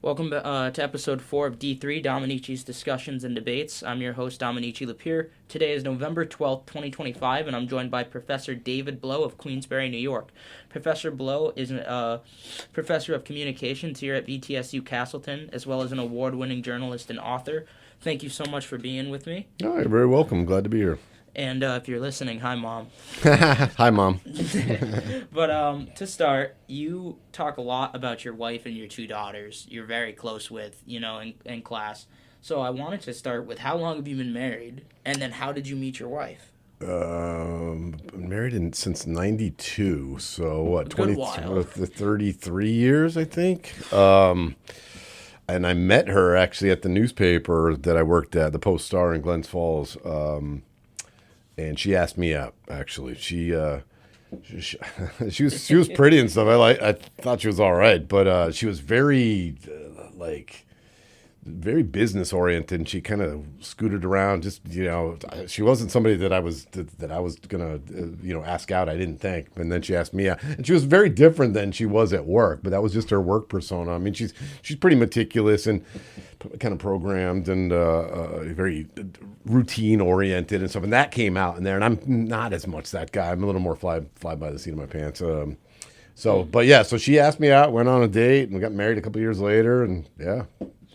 Welcome to episode 4 of D3, Dominici's Discussions and Debates. I'm your host, Dominici Lapierre. Today is November 12th, 2025, and I'm joined by Professor David Blow of Queensbury, New York. Professor Blow is a professor of communications here at VTSU Castleton, as well as an award-winning journalist and author. Thank you so much for being with me. Oh, you're very welcome. Glad to be here. And if you're listening, hi, Mom. Hi, Mom. But to start, you talk a lot about your wife and your two daughters you're very close with, in class. So I wanted to start with how long have you been married? And then how did you meet your wife? Married since 92, so what, Good while. 33 years, I think. And I met her actually at the newspaper that I worked at, the Post-Star in Glens Falls. And she asked me out. Actually, she was pretty and stuff. I thought she was all right, but she was very very business oriented, and she kind of scooted around. Just she wasn't somebody that I was gonna ask out. I didn't think, and then she asked me out, and she was very different than she was at work. But that was just her work persona. I mean, she's pretty meticulous and kind of programmed and very routine oriented and stuff. And that came out in there. And I'm not as much that guy. I'm a little more fly by the seat of my pants. So she asked me out, went on a date, and we got married a couple years later, and yeah.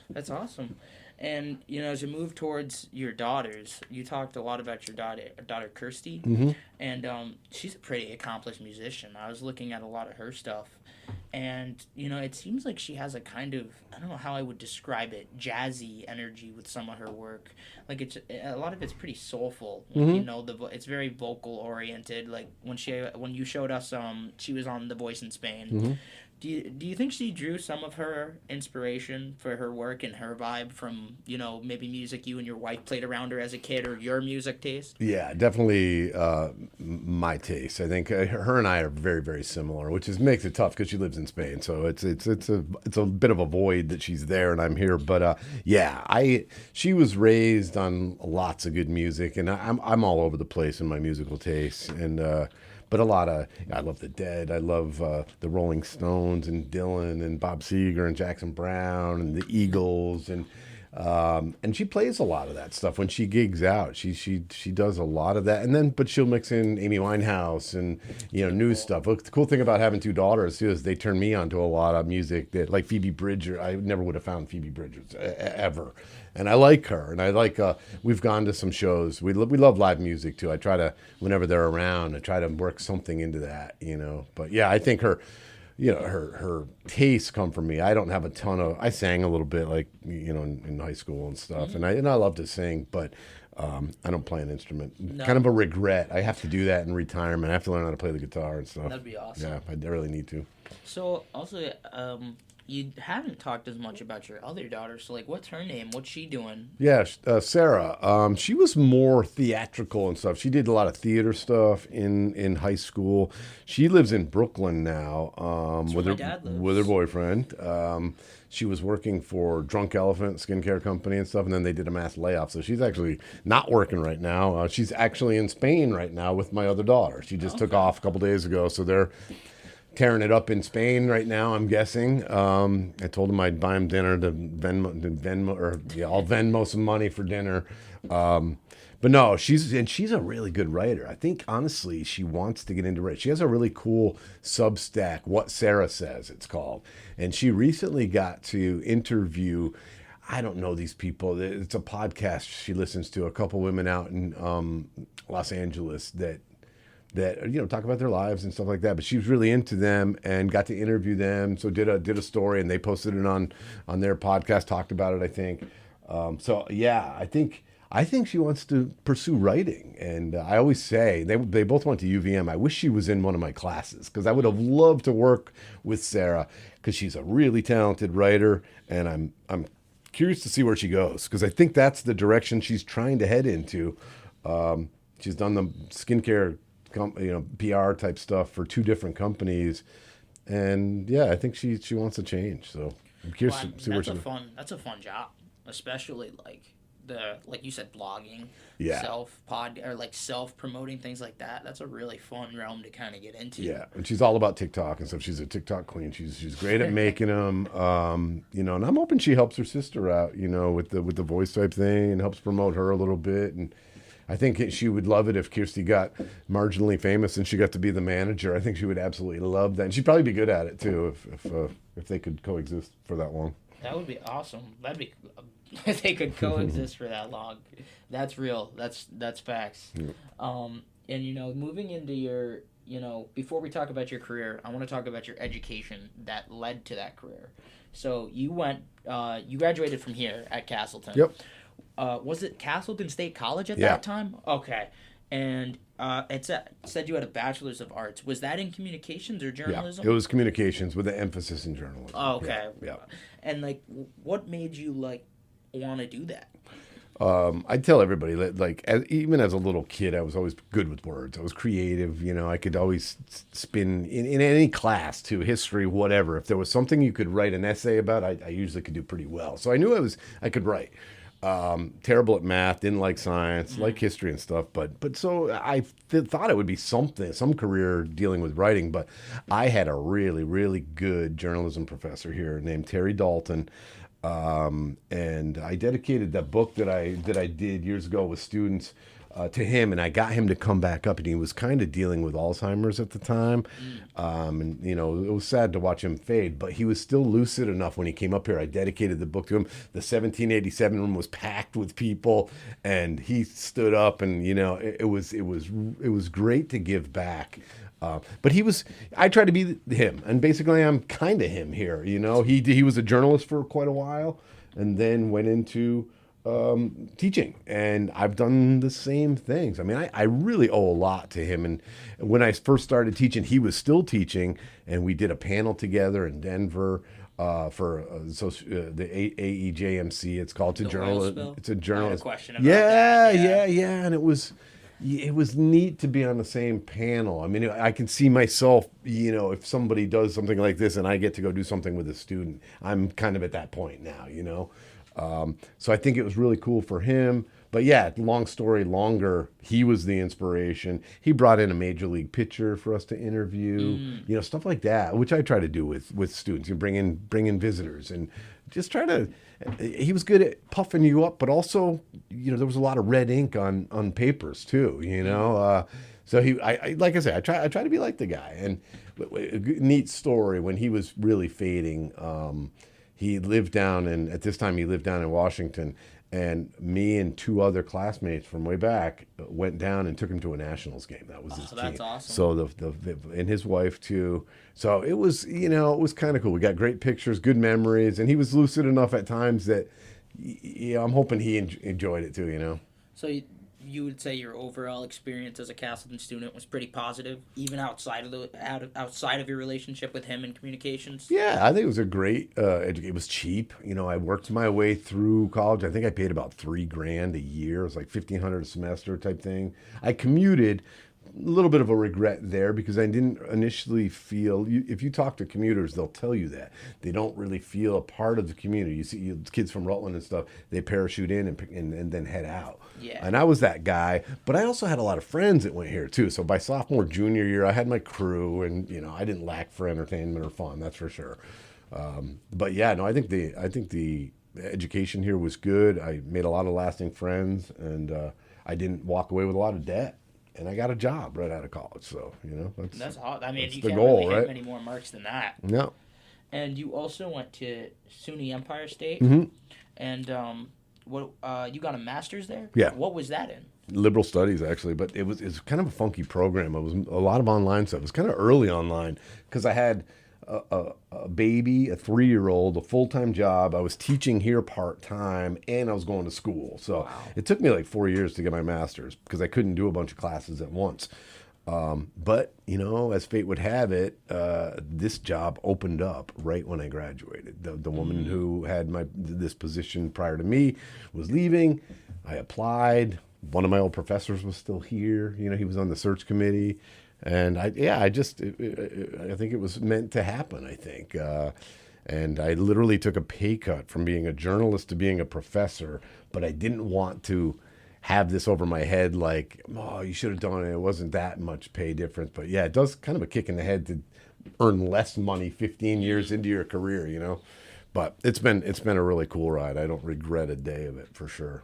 That's awesome. And, as you move towards your daughters, you talked a lot about your daughter Kirsty. Mm-hmm. And she's a pretty accomplished musician. I was looking at a lot of her stuff. And, it seems like she has a kind of, I don't know how I would describe it, jazzy energy with some of her work. Like, a lot of it's pretty soulful. Mm-hmm. It's very vocal oriented. Like, when you showed us, she was on The Voice in Spain. Mm-hmm. Do you think she drew some of her inspiration for her work and her vibe from, maybe music you and your wife played around her as a kid, or your music taste? Yeah, definitely my taste. I think her and I are very, very similar, which makes it tough because she lives in Spain. So it's a bit of a void that she's there and I'm here. But she was raised on lots of good music, and I'm all over the place in my musical tastes. And but I love the Dead. I love the Rolling Stones and Dylan and Bob Seger and Jackson Brown and the Eagles, and she plays a lot of that stuff when she gigs out. She does a lot of that, but she'll mix in Amy Winehouse and new stuff. Look, the cool thing about having two daughters too is they turn me on to a lot of music that, like Phoebe Bridgers. I never would have found Phoebe Bridgers ever. And I like her, and I like. We've gone to some shows. We love live music too. I try to, whenever they're around, I try to work something into that, But yeah, I think her tastes come from me. I don't have a ton of. I sang a little bit, like in high school and stuff, Mm-hmm. and I love to sing, but I don't play an instrument. No. Kind of a regret. I have to do that in retirement. I have to learn how to play the guitar and stuff. That'd be awesome. Yeah, I really need to. So, also, you haven't talked as much about your other daughter. So, what's her name? What's she doing? Yeah, Sarah. She was more theatrical and stuff. She did a lot of theater stuff in high school. She lives in Brooklyn now Where my dad lives. with her boyfriend. She was working for Drunk Elephant skincare company and stuff, and then they did a mass layoff. So she's actually not working right now. She's actually in Spain right now with my other daughter. She just took off a couple days ago, so they're tearing it up in Spain right now, I'm guessing. I told him I'd buy him dinner to I'll Venmo some money for dinner. But no, she's a really good writer. I think honestly, she wants to get into writing. She has a really cool Substack, What Sarah Says, it's called, and she recently got to interview. I don't know these people. It's a podcast she listens to. A couple women out in Los Angeles that talk about their lives and stuff like that. But she was really into them and got to interview them. So did a story, and they posted it on their podcast. Talked about it, I think. So yeah, I think she wants to pursue writing. And I always say they both went to UVM. I wish she was in one of my classes because I would have loved to work with Sarah because she's a really talented writer, and I'm curious to see where she goes because I think that's the direction she's trying to head into. She's done the skincare PR type stuff for two different companies, and yeah, I think she wants to change. So I'm curious to see where she. That's a fun job, especially the, like you said, blogging, Yeah. self-promoting, things like that. That's a really fun realm to kind of get into. Yeah, and she's all about TikTok and stuff. She's a TikTok queen. She's great at making them. And I'm hoping she helps her sister out, with the voice type thing, and helps promote her a little bit. And I think she would love it if Kirsty got marginally famous and she got to be the manager. I think she would absolutely love that, and she'd probably be good at it too if they could coexist for that long. That would be awesome. That'd be if they could coexist for that long. That's real. That's facts. Yeah. And moving into your, before we talk about your career, I want to talk about your education that led to that career. So you graduated from here at Castleton. Yep. Was it Castleton State College at that time? Okay. And it said you had a bachelor's of arts. Was that in communications or journalism? Yeah, it was communications with an emphasis in journalism. Oh, okay. Yeah. And what made you want to do that? I tell everybody that, even as a little kid, I was always good with words. I was creative. I could always spin in any class, too, history, whatever. If there was something you could write an essay about, I usually could do pretty well. So I knew I could write. Terrible at math, didn't like science, like history and stuff. But so I thought it would be some career dealing with writing. But I had a really, really good journalism professor here named Terry Dalton. And I dedicated that book that I did years ago with students to him, and I got him to come back up, and he was kind of dealing with Alzheimer's at the time. And it was sad to watch him fade, but he was still lucid enough when he came up here. I dedicated the book to him. The 1787 room was packed with people, and he stood up, and it was great to give back. But I tried to be him, and basically I'm kind of him here. He was a journalist for quite a while, and then went into teaching, and I've done the same things. I mean, I really owe a lot to him. And when I first started teaching, he was still teaching, and we did a panel together in Denver for the AEJMC. It's called. It's a journalist. I had a question about that. Yeah, and it was neat to be on the same panel. I mean, I can see myself, if somebody does something like this and I get to go do something with a student, I'm kind of at that point now, So I think it was really cool for him. But yeah, long story longer, he was the inspiration. He brought in a major league pitcher for us to interview, stuff like that, which I try to do with students. You bring in visitors and just try to. He was good at puffing you up, but also, there was a lot of red ink on papers too. So like I say, I try to be like the guy. And a neat story, when he was really fading, at this time he lived down in Washington. And me and two other classmates from way back went down and took him to a Nationals game. That was his team. That's awesome. So and his wife too. So it was, it was kind of cool. We got great pictures, good memories, and he was lucid enough at times that, I'm hoping he enjoyed it too. So you would say your overall experience as a Castleton student was pretty positive, even outside of your relationship with him in communications? Yeah, I think it was a great education. It was cheap. I worked my way through college. I think I paid about $3,000 a year. It was like $1,500 a semester type thing. I commuted. A little bit of a regret there because I didn't initially feel. If you talk to commuters, they'll tell you that they don't really feel a part of the community. You see kids from Rutland and stuff; they parachute in and then head out. Yeah. And I was that guy, but I also had a lot of friends that went here too. So by sophomore, junior year, I had my crew, and I didn't lack for entertainment or fun. That's for sure. But yeah, no, I think the education here was good. I made a lot of lasting friends, and I didn't walk away with a lot of debt. And I got a job right out of college, so that's hot. I mean, that's you the can't goal, really right? hit many more marks than that. No. And you also went to SUNY Empire State, and you got a master's there. Yeah. What was that in? Liberal studies, actually, but it's kind of a funky program. It was a lot of online stuff. It was kind of early online because I had a baby, a 3-year-old, a full-time job. I was teaching here part-time, and I was going to school. So It took me like 4 years to get my master's because I couldn't do a bunch of classes at once. But, as fate would have it, this job opened up right when I graduated. The woman who had this position prior to me was leaving. I applied. One of my old professors was still here. He was on the search committee. And I think it was meant to happen, I think. And I literally took a pay cut from being a journalist to being a professor, but I didn't want to have this over my head like, oh, you should have done it. It wasn't that much pay difference. But yeah, it does kind of a kick in the head to earn less money 15 years into your career, you know. But it's been a really cool ride. I don't regret a day of it for sure.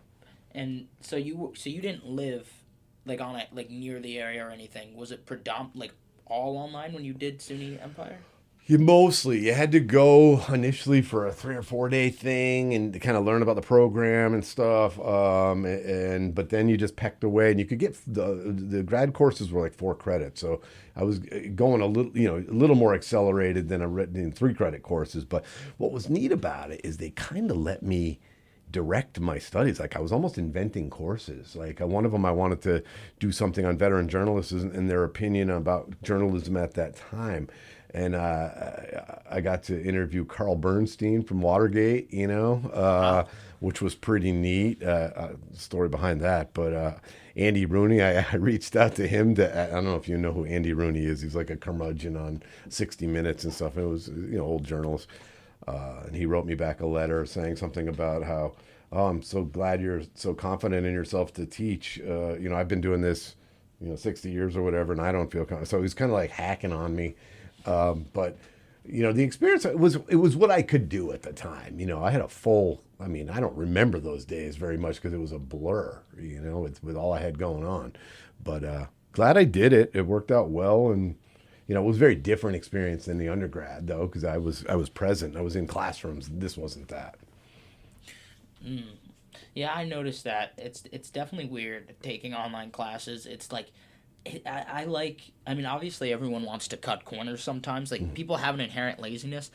And so you didn't live like on it like near the area or anything. Was it like all online when you did SUNY Empire? You had to go initially for a 3 or 4 day thing and to kind of learn about the program and stuff. But then you just pecked away, and you could get the grad courses were like 4 credits. So I was going a little more accelerated than a written 3 credit courses. But what was neat about it is they kind of let me direct my studies. Like I was almost inventing courses. Like one of them, I wanted to do something on veteran journalists and their opinion about journalism at that time. And I got to interview Carl Bernstein from Watergate, which was pretty neat. Story behind that. But Andy Rooney, I reached out to him I don't know if you know who Andy Rooney is. He's like a curmudgeon on 60 Minutes and stuff. It was, old journalist. And he wrote me back a letter saying something about how, oh, I'm so glad you're so confident in yourself to teach. I've been doing this, 60 years or whatever, and I don't feel confident. So he's kind of like hacking on me. But the experience it was what I could do at the time. I had I don't remember those days very much because it was a blur, with all I had going on. But glad I did it. It worked out well, and it was a very different experience than the undergrad though, because I was present. I was in classrooms. This wasn't that. Yeah, I noticed that. It's definitely weird taking online classes. It's like I mean, obviously everyone wants to cut corners sometimes. Like, people have an inherent laziness,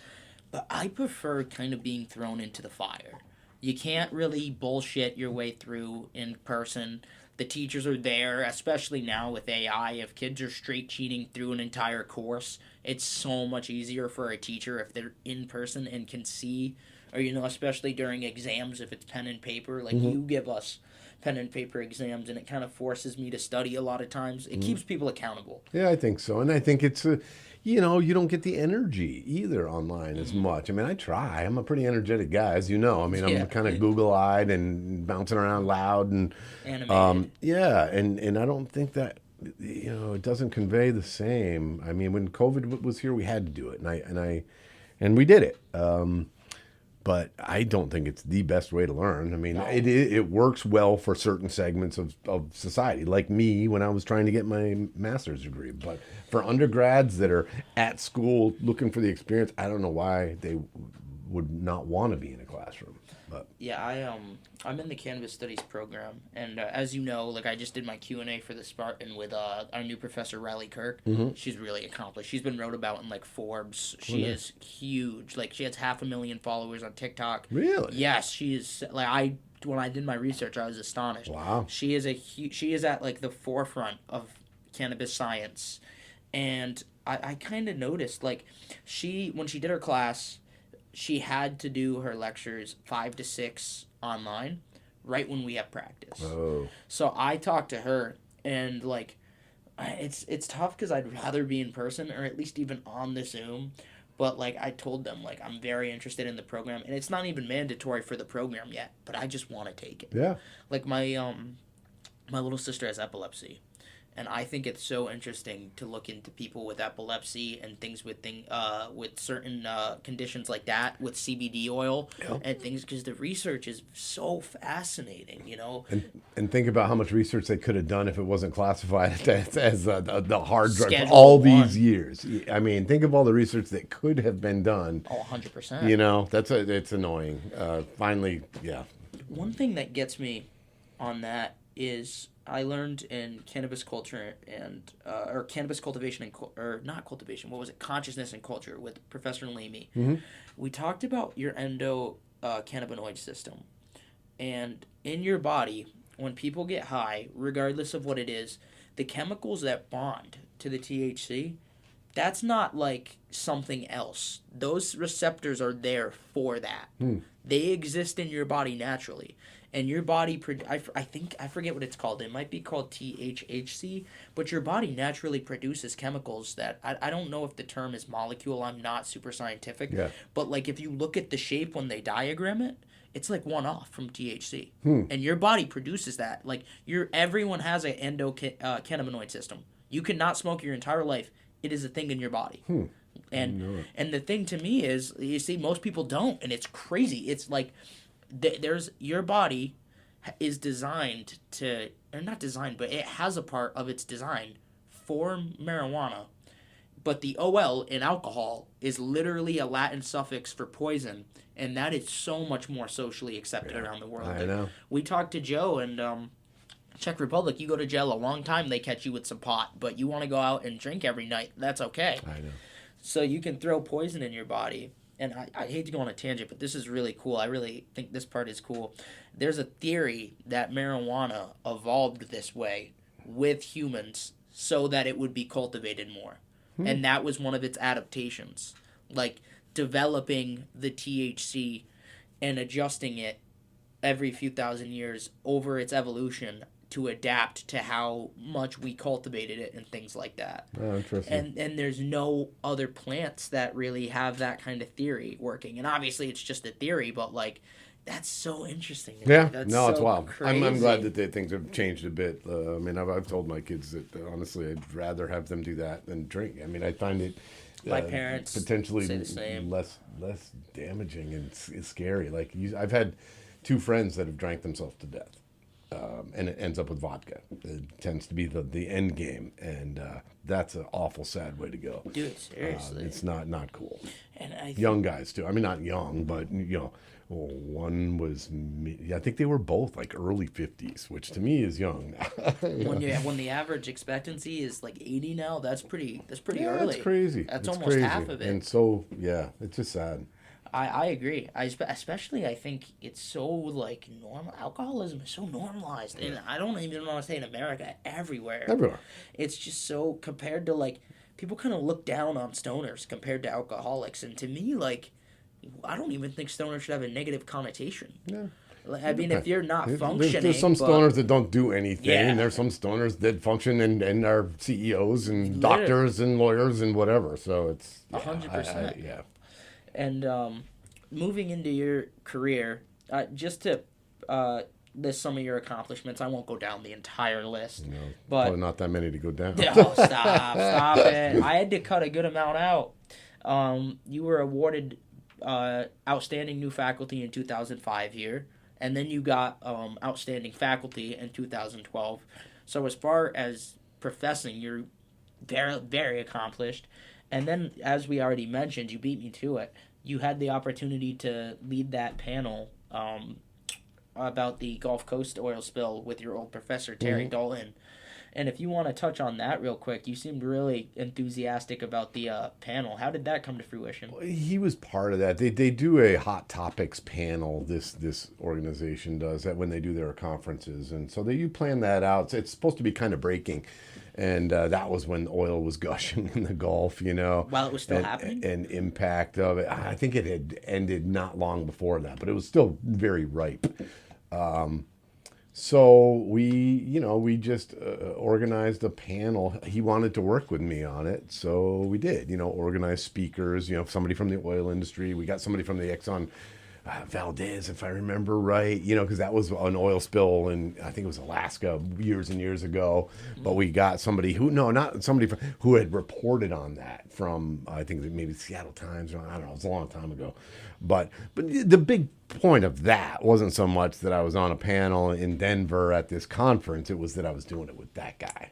but I prefer kind of being thrown into the fire. You can't really bullshit your way through in person. The teachers are there, especially now with AI. If kids are straight cheating through an entire course, it's so much easier for a teacher if they're in person and can see, or, especially during exams, if it's pen and paper. Like, you give us pen and paper exams, and it kind of forces me to study a lot of times. It keeps people accountable. Yeah, I think so. And I think it's, you don't get the energy either online as much. I mean, I try. I'm a pretty energetic guy, as you know. I mean, I'm kind of Google-eyed and bouncing around loud. And animated. And I don't think that, it doesn't convey the same. I mean, when COVID was here, we had to do it. And we did it. But I don't think it's the best way to learn. I mean, it works well for certain segments of society, like me when I was trying to get my master's degree. But for undergrads that are at school looking for the experience, I don't know why they would not want to be in a classroom. But yeah, I'm in the cannabis studies program, and as you know, like I just did my Q&A for the Spartan with our new professor Riley Kirk. She's really accomplished. She's been wrote about in like Forbes. She is huge. Like, she has 500,000 followers on TikTok. Really? Yes, she is. Like, when I did my research, I was astonished. Wow. She is at like the forefront of cannabis science, and I kind of noticed, like, when she did her class, she had to do her lectures 5 to 6 online right when we have practice. Oh. So I talked to her, and like, it's tough because I'd rather be in person, or at least even on the Zoom. But like, I told them, like, I'm very interested in the program, and it's not even mandatory for the program yet, but I just want to take it. Yeah. Like, my little sister has epilepsy, and I think it's so interesting to look into people with epilepsy and things with certain conditions like that, with CBD oil and things, because the research is so fascinating, And think about how much research they could have done if it wasn't classified as the hard drug Schedule for all 1. these years. I mean, think of all the research that could have been done. Oh, 100%. It's annoying. Finally, yeah. One thing that gets me on that is, I learned in cannabis culture or cannabis cultivation or not cultivation. What was it? Consciousness and culture with Professor Lamy. We talked about your endocannabinoid system, and in your body, when people get high, regardless of what it is, the chemicals that bond to the THC, that's not like something else. Those receptors are there for that. They exist in your body naturally. and your body I think I forget what it's called. It might be called THC, but your body naturally produces chemicals that I don't know if the term is molecule. I'm not super scientific, Yeah. but like if you look at the shape when they diagram it, it's like one off from THC, and your body produces that. Like everyone has an endocannabinoid system. You cannot smoke your entire life. It is a thing in your body. And the thing to me is, you see, most people don't, and it's crazy. It's like there's your body is designed to, or not designed, but it has a part of its design for marijuana. But the OL in alcohol is literally a Latin suffix for poison, and that is so much more socially accepted around the world. I know. We talked to Joe, and Czech Republic, you go to jail a long time, they catch you with some pot, but you want to go out and drink every night, that's okay. I know. So you can throw poison in your body. And I hate to go on a tangent, but this is really cool. I really think this part is cool. There's a theory that marijuana evolved this way with humans so that it would be cultivated more. And that was one of its adaptations. Like developing the THC and adjusting it every few thousand years over its evolution to adapt to how much we cultivated it and things like that. Oh, interesting. And there's no other plants that really have that kind of theory working. And obviously it's just a theory, but like that's so interesting. Yeah, That's no, it's so wild. I'm crazy. glad that things have changed a bit. I mean, I've told my kids that honestly, I'd rather have them do that than drink. I mean, I find it My parents potentially say the same. less damaging and it's scary. Like I've had 2 friends that have drank themselves to death. And it ends up with vodka. It tends to be the end game, and that's an awful sad way to go. Dude, seriously. It's not cool. And Young guys too. I mean, not young, but one was I think they were both like early 50s, which to me is young. when the average expectancy is like 80 now, that's pretty early. That's crazy. That's it's almost crazy. half of it. And so it's just sad. I agree. Especially I think it's so like normal. Alcoholism is so normalized, and I don't even want to say in America, everywhere. Everywhere. It's just so compared to like people kind of look down on stoners compared to alcoholics, and to me like I don't even think stoners should have a negative connotation. Yeah. I mean, if you're not functioning, there's some stoners that don't do anything. Yeah. And there's some stoners that function and are CEOs and doctors and lawyers and whatever. So it's 100%. Yeah. And moving into your career, just to list some of your accomplishments, I won't go down the entire list. No, but probably not that many to go down. Oh, stop it. I had to cut a good amount out. You were awarded Outstanding New Faculty in 2005 here, and then you got Outstanding Faculty in 2012. So as far as professing, you're very, very accomplished. And then, as we already mentioned, you beat me to it. You had the opportunity to lead that panel about the Gulf Coast oil spill with your old professor, Terry Dalton. And if you want to touch on that real quick, you seemed really enthusiastic about the panel. How did that come to fruition? He was part of that. They do a hot topics panel. This organization does that when they do their conferences, and so you plan that out. It's supposed to be kind of breaking. And that was when oil was gushing in the Gulf, While it was still happening? And impact of it. I think it had ended not long before that, but it was still very ripe. So we just organized a panel. He wanted to work with me on it, so we did. Organized speakers, somebody from the oil industry. We got somebody from the Exxon Valdez, if I remember right, because that was an oil spill in, I think it was Alaska years and years ago. But we got somebody who had reported on that from, I think maybe Seattle Times, or I don't know, it was a long time ago. But the big point of that wasn't so much that I was on a panel in Denver at this conference. It was that I was doing it with that guy.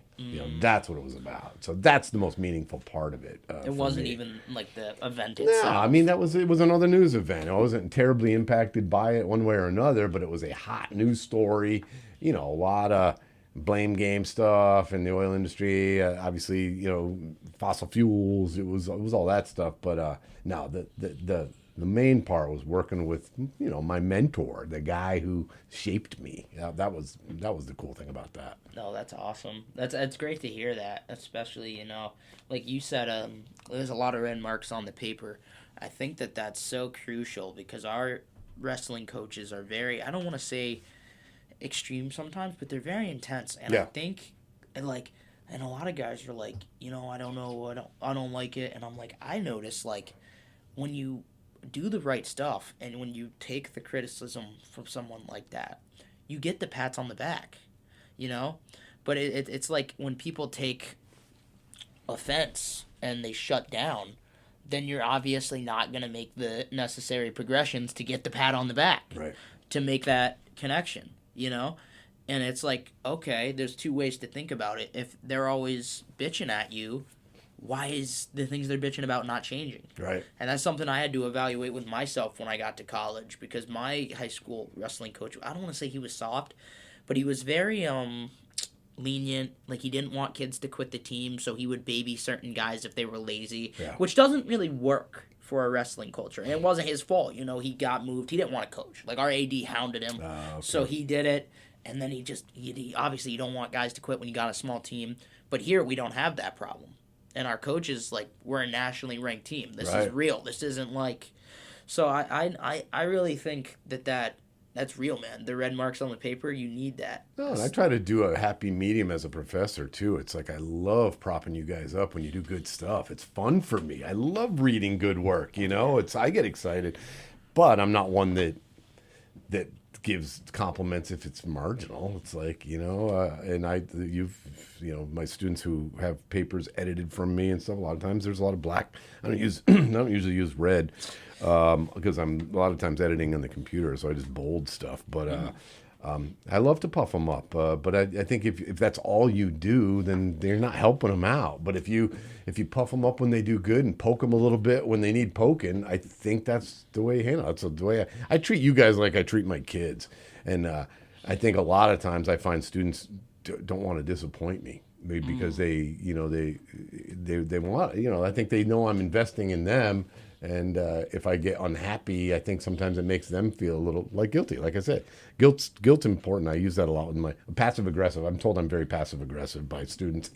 That's what it was about. So that's the most meaningful part of it. It wasn't even like the event itself. No, I mean it was another news event. I wasn't terribly impacted by it one way or another, but it was a hot news story. A lot of blame game stuff in the oil industry. Obviously, fossil fuels. It was all that stuff. But no, the main part was working with my mentor, the guy who shaped me. That was the cool thing about that. No, that's awesome. That's great to hear that, especially like you said, there's a lot of red marks on the paper. I think that's so crucial because our wrestling coaches are very, I don't want to say extreme sometimes, but they're very intense. And Yeah. I think, and a lot of guys are like, I don't know, I don't like it. And I'm like, I notice, like, when you do the right stuff and when you take the criticism from someone like that, you get the pats on the back, you know? But it's like when people take offense and they shut down, then you're obviously not going to make the necessary progressions to get the pat on the back. Right. To make that connection, And it's like, okay, there's two ways to think about it. If they're always bitching at you, why is the things they're bitching about not changing? Right. And that's something I had to evaluate with myself when I got to college, because my high school wrestling coach, I don't want to say he was soft, but he was very lenient. Like, he didn't want kids to quit the team, so he would baby certain guys if they were lazy, which doesn't really work for a wrestling culture. And it wasn't his fault. He got moved. He didn't want to coach. Like, our AD hounded him, so he did it. And then he obviously, you don't want guys to quit when you got a small team. But here, we don't have that problem. And our coaches, like, we're a nationally ranked team. This is real. This isn't like... So I really think that's real, man. The red marks on the paper, you need that. No, and I try to do a happy medium as a professor, too. It's like I love propping you guys up when you do good stuff. It's fun for me. I love reading good work, I get excited. But I'm not one that gives compliments if it's marginal. It's like, my students who have papers edited from me and stuff, a lot of times there's a lot of black. I don't usually use red because I'm a lot of times editing on the computer, so I just bold stuff. But I love to puff them up. But I think if that's all you do, then they're not helping them out. But if you puff them up when they do good and poke them a little bit when they need poking, I think that's the way you handle it. That's the way I treat you guys like I treat my kids. And I think a lot of times I find students don't want to disappoint me. Maybe because they want, I think they know I'm investing in them. And if I get unhappy, I think sometimes it makes them feel a little like guilty. Like I said, guilt's important. I use that a lot with my passive aggressive. I'm told I'm very passive aggressive by students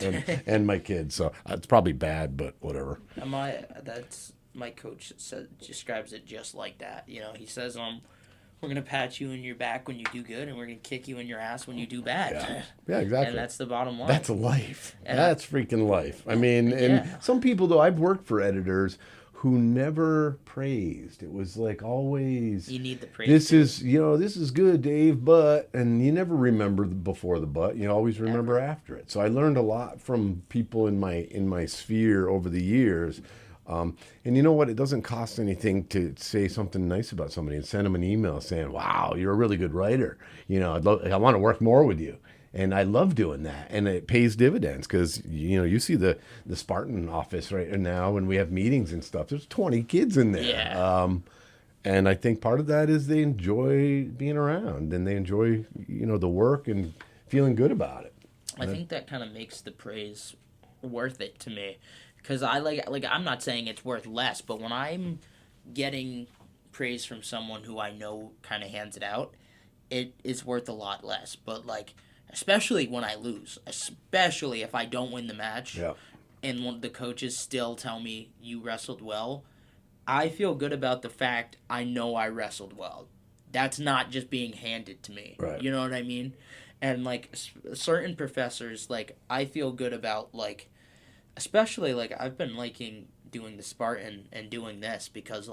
and my kids. So it's probably bad, but whatever. My coach describes it just like that. He says, we're going to pat you in your back when you do good, and we're going to kick you in your ass when you do bad. Yeah, exactly. And that's the bottom line. That's life. That's freaking life. I mean, and some people, though, I've worked for editors who never praised. It was like always, you need the praise. This is good, Dave, but, and you never remember before the but. You always remember after it. So I learned a lot from people in my sphere over the years. And you know what? It doesn't cost anything to say something nice about somebody and send them an email saying, "Wow, you're a really good writer. I want to work more with you." And I love doing that, and it pays dividends because you see the Spartan office right now when we have meetings and stuff. There's 20 kids in there, and I think part of that is they enjoy being around and they enjoy the work and feeling good about it. I think that kind of makes the praise worth it to me, because I like I'm not saying it's worth less, but when I'm getting praise from someone who I know kind of hands it out, it is worth a lot less. But especially when I lose, especially if I don't win the match, and when the coaches still tell me you wrestled well, I feel good about the fact I know I wrestled well. That's not just being handed to me. Right. You know what I mean? And certain professors, I feel good about especially I've been liking doing the Spartan and doing this because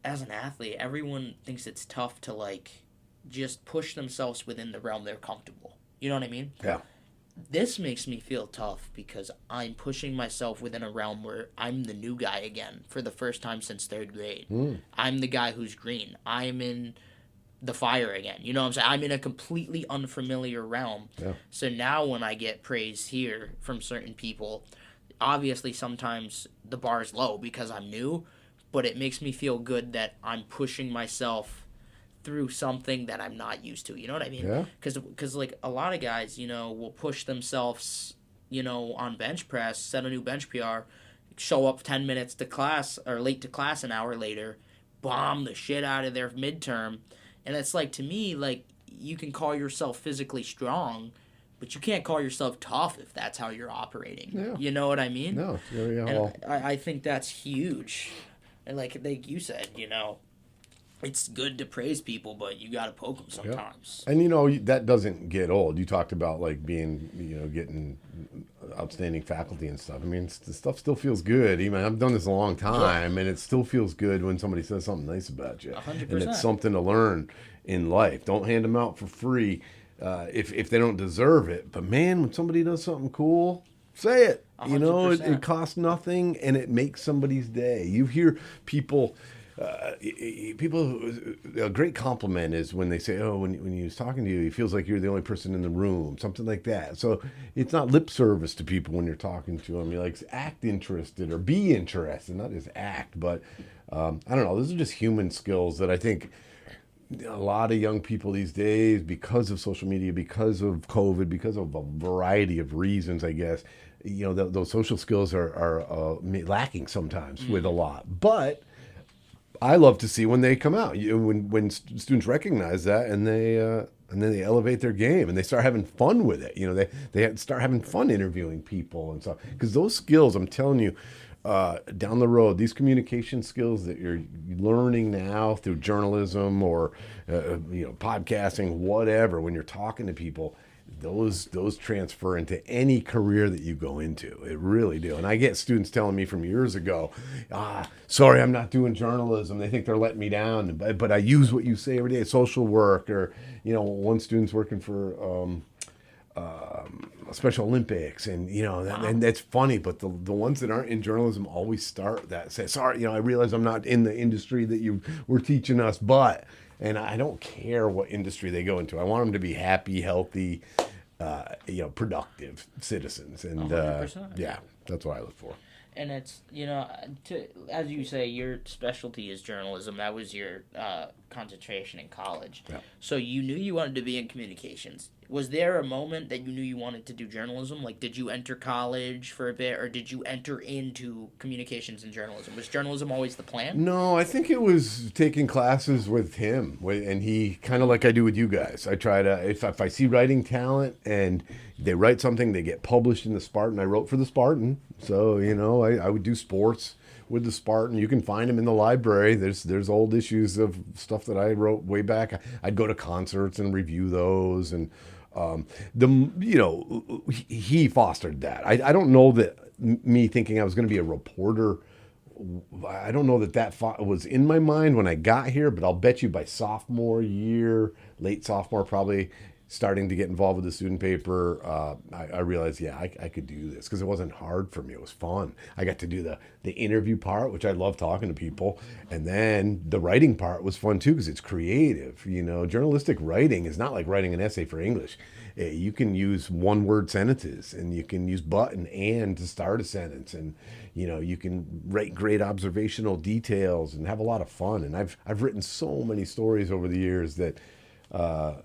as an athlete, everyone thinks it's tough to just push themselves within the realm they're comfortable. You know what I mean? Yeah. This makes me feel tough because I'm pushing myself within a realm where I'm the new guy again for the first time since 3rd grade. I'm the guy who's green. I'm in the fire again. You know what I'm saying? I'm in a completely unfamiliar realm. Yeah. So now when I get praise here from certain people, obviously sometimes the bar is low because I'm new, but it makes me feel good that I'm pushing myself through something that I'm not used to. You know what I mean? Yeah. Because a lot of guys, will push themselves, on bench press, set a new bench PR, show up 10 minutes to class or late to class an hour later, bomb the shit out of their midterm. And it's to me, you can call yourself physically strong, but you can't call yourself tough if that's how you're operating. Yeah. You know what I mean? No. And I think that's huge. And like you said, it's good to praise people, but you got to poke them Yep. sometimes. And that doesn't get old. You talked about like being, getting outstanding faculty and stuff. I mean, the stuff still feels good. Even I've done this a long time, and it still feels good when somebody says something nice about you. 100%. And it's something to learn in life. Don't hand them out for free if they don't deserve it. But man, when somebody does something cool, say it. 100%. It costs nothing, and it makes somebody's day. You hear people. A great compliment is when they say, "Oh, when he was talking to you, he feels like you're the only person in the room," something like that. So it's not lip service to people when you're talking to them. You like act interested or be interested, not just act. But I don't know. Those are just human skills that I think a lot of young people these days, because of social media, because of COVID, because of a variety of reasons, I guess, those social skills are lacking sometimes with a lot. But I love to see when they come out, when students recognize that, and then they elevate their game and they start having fun with it. They start having fun interviewing people and stuff, because those skills, I'm telling you, down the road, these communication skills that you're learning now through journalism or podcasting, whatever, when you're talking to people, those transfer into any career that you go into. It really do. And I get students telling me from years ago, sorry, I'm not doing journalism. They think they're letting me down, but I use what you say every day, social work, or, one student's working for Special Olympics, and and that's funny. But the ones that aren't in journalism always start that, say, sorry, I realize I'm not in the industry that you were teaching us, but, and I don't care what industry they go into. I want them to be happy, healthy, productive citizens, and 100%. Yeah, that's what I look for. And it's, as you say, your specialty is journalism. That was your concentration in college. Yeah. So you knew you wanted to be in communications. Was there a moment that you knew you wanted to do journalism? Like, did you enter college for a bit, or did you enter into communications and journalism? Was journalism always the plan? No, I think it was taking classes with him, and he, kind of like I do with you guys. I try to, if I see writing talent and they write something, they get published in the Spartan. I wrote for the Spartan, so I would do sports with the Spartan. You can find them in the library. There's old issues of stuff that I wrote way back. I'd go to concerts and review those, and he fostered that. I don't know that me thinking I was going to be a reporter, I don't know that was in my mind when I got here, but I'll bet you by sophomore year, late sophomore, probably starting to get involved with the student paper, I realized, I could do this, because it wasn't hard for me. It was fun. I got to do the interview part, which I love talking to people. And then the writing part was fun too, because it's creative. Journalistic writing is not like writing an essay for English. You can use one-word sentences, and you can use but and to start a sentence. And, you can write great observational details and have a lot of fun. And I've written so many stories over the years that,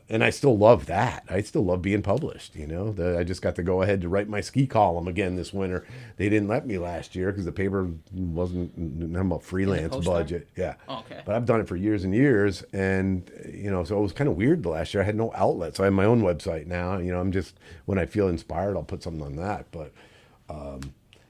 and I still love that. I still love being published. I just got to go ahead to write my ski column again this winter. They didn't let me last year because the paper didn't have a freelance budget. Yeah. Oh, okay. But I've done it for years and years, and so it was kind of weird the last year. I had no outlet, so I have my own website now. I'm just, when I feel inspired, I'll put something on that. But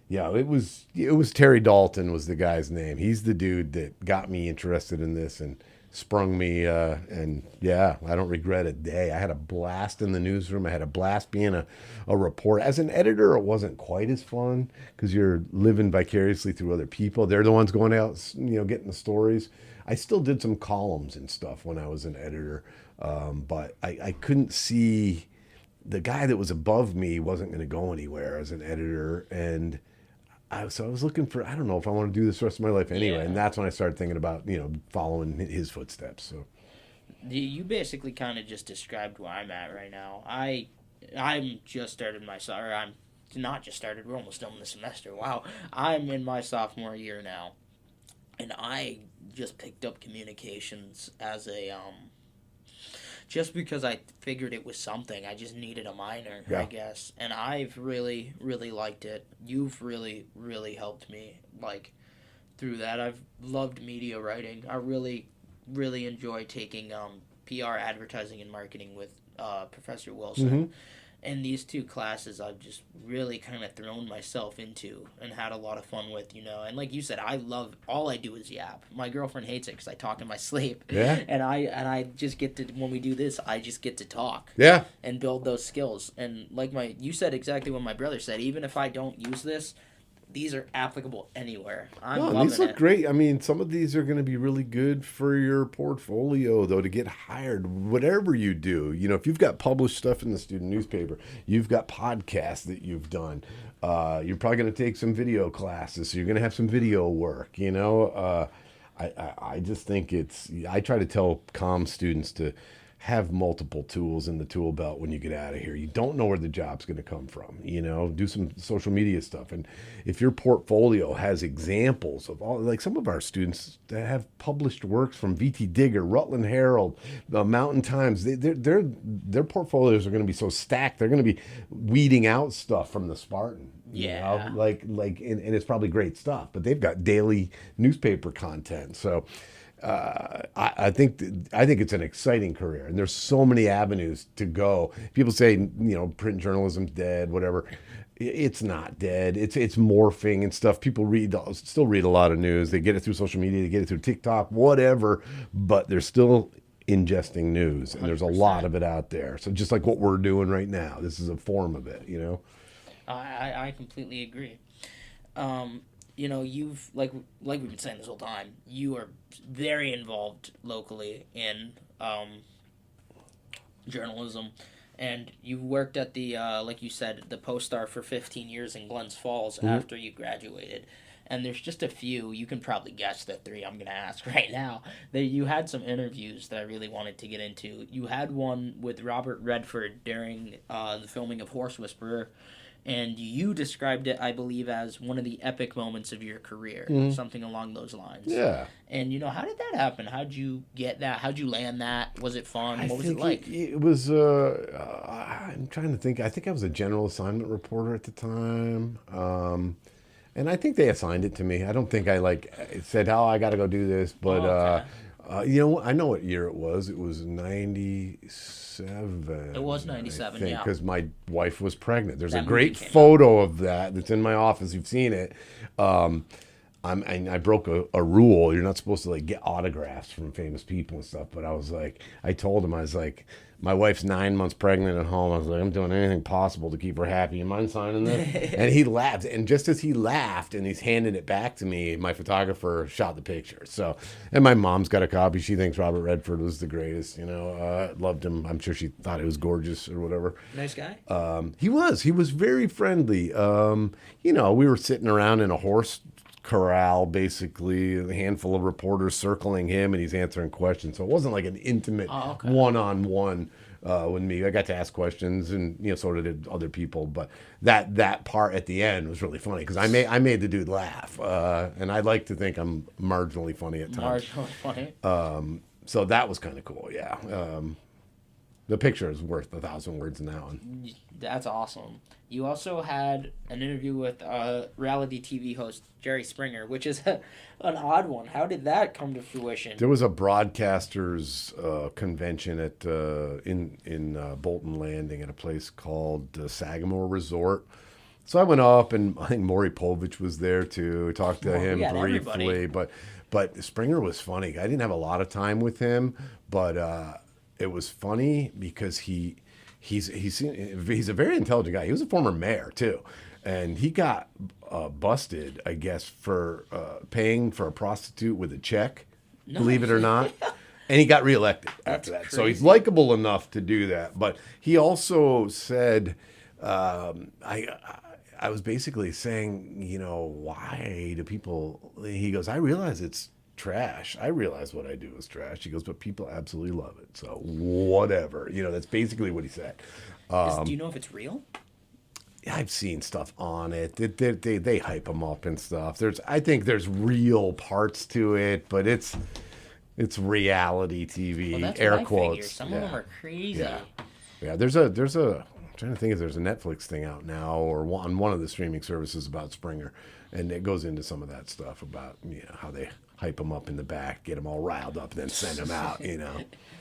it was Terry Dalton was the guy's name. He's the dude that got me interested in this and sprung me, and I don't regret a day. I had a blast in the newsroom. I had a blast being a reporter. As an editor, it wasn't quite as fun, because you're living vicariously through other people. They're the ones going out, getting the stories. I still did some columns and stuff when I was an editor, but I couldn't see, the guy that was above me wasn't going to go anywhere as an editor, and so I was looking for, I don't know if I want to do this the rest of my life anyway. Yeah. And that's when I started thinking about, following his footsteps. So you basically kind of just described where I'm at right now. I'm just started I'm not just started, we're almost done the semester. Wow. I'm in my sophomore year now. And I just picked up communications as a, just because I figured it was something. I just needed a minor, I guess. And I've really, really liked it. You've really, really helped me, through that. I've loved media writing. I really, really enjoy taking PR, advertising, and marketing with Professor Wilson. Mm-hmm. And these two classes I've just really kind of thrown myself into and had a lot of fun with, And like you said, all I do is yap. My girlfriend hates it because I talk in my sleep. Yeah. And I just get to, when we do this, I just get to talk. Yeah. And build those skills. And like you said exactly what my brother said. Even if I don't use this, these are applicable anywhere. I'm loving these look it. great. I mean, some of these are going to be really good for your portfolio, though, to get hired, whatever you do. If you've got published stuff in the student newspaper, you've got podcasts that you've done, you're probably going to take some video classes, so you're going to have some video work, I just think I try to tell comm students to have multiple tools in the tool belt when you get out of here. You don't know where the job's going to come from. Do some social media stuff. And if your portfolio has examples of all, like some of our students that have published works from VT Digger, Rutland Herald, the Mountain Times, their portfolios are going to be so stacked. They're going to be weeding out stuff from the Spartan. Yeah. And it's probably great stuff, but they've got daily newspaper content. So, I think it's an exciting career, and there's so many avenues to go. People say, print journalism's dead, whatever. It's not dead. It's morphing and stuff. People still read a lot of news. They get it through social media, they get it through TikTok, whatever. But they're still ingesting news, and there's a lot of it out there. So just like what we're doing right now, this is a form of it. I completely agree. You've like we've been saying this whole time, you are very involved locally in journalism, and you worked at the like you said, the Post-Star for 15 years in Glens Falls after you graduated. And there's just a few, you can probably guess the three I'm going to ask right now. You had some interviews that I really wanted to get into. You had one with Robert Redford during the filming of Horse Whisperer. And you described it, I believe, as one of the epic moments of your career, something along those lines. Yeah. And, how did that happen? How'd you get that? How'd you land that? Was it fun? What was it like? It was, I'm trying to think. I think I was a general assignment reporter at the time. And I think they assigned it to me. I don't think I, said, I got to go do this. But, I know what year it was. It was 97. It was 97, yeah. Because my wife was pregnant. There's a great photo of that's in my office. You've seen it. I broke a rule. You're not supposed to get autographs from famous people and stuff. But I told him, my wife's 9 months pregnant at home. I was like, I'm doing anything possible to keep her happy. You mind signing this? And he laughed. And just as he laughed and he's handing it back to me, my photographer shot the picture. So, and my mom's got a copy. She thinks Robert Redford was the greatest. Loved him. I'm sure she thought he was gorgeous or whatever. Nice guy. He was very friendly. We were sitting around in a horse corral, basically, a handful of reporters circling him, and he's answering questions. So it wasn't like an intimate one-on-one with me. I got to ask questions, and so did other people. But that part at the end was really funny because I made the dude laugh, and I like to think I'm marginally funny at times. Marginally funny. So that was kind of cool. Yeah. The picture is worth 1,000 words now. That's awesome. You also had an interview with reality TV host Jerry Springer, which is an odd one. How did that come to fruition? There was a broadcasters convention at in Bolton Landing at a place called Sagamore Resort. So I went up, and I think Maury Povich was there too. Talked to him briefly, but Springer was funny. I didn't have a lot of time with him, but it was funny because he's a very intelligent guy. He was a former mayor too, and he got busted, I guess, for paying for a prostitute with a check. Nice. Believe it or not. And he got reelected after that. Crazy. So he's likable enough to do that. But he also said, I was basically saying, why do people? He goes, I realize it's trash. I realize what I do is trash. He goes, but people absolutely love it. So whatever. That's basically what he said. Do you know if it's real? I've seen stuff on it. They hype them up and stuff. I think there's real parts to it, but it's reality TV. Well, that's air what I quotes. Figure. Some of them are crazy. Yeah. There's a. I'm trying to think if there's a Netflix thing out now or on one of the streaming services about Springer, and it goes into some of that stuff about how they hype them up in the back, get them all riled up, and then send them out.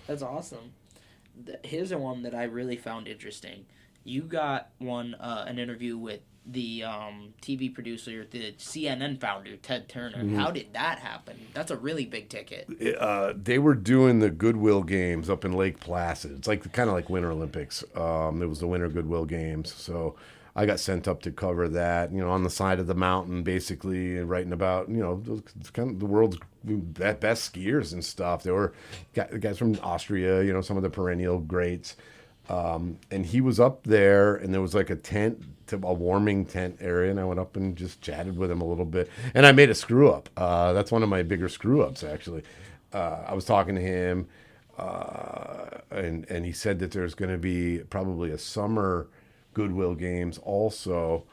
That's awesome. Here's the one that I really found interesting. You got an interview with the TV producer, the CNN founder, Ted Turner. Mm-hmm. How did that happen? That's a really big ticket. They were doing the Goodwill Games up in Lake Placid. It's like kind of like Winter Olympics. It was the Winter Goodwill Games. So I got sent up to cover that, on the side of the mountain, basically, and writing about, kind of the world's best skiers and stuff. There were guys from Austria, some of the perennial greats. And he was up there, and there was like a warming tent area, and I went up and just chatted with him a little bit. And I made a screw up. That's one of my bigger screw ups, actually. I was talking to him, and he said that there's going to be probably a summer Goodwill Games also,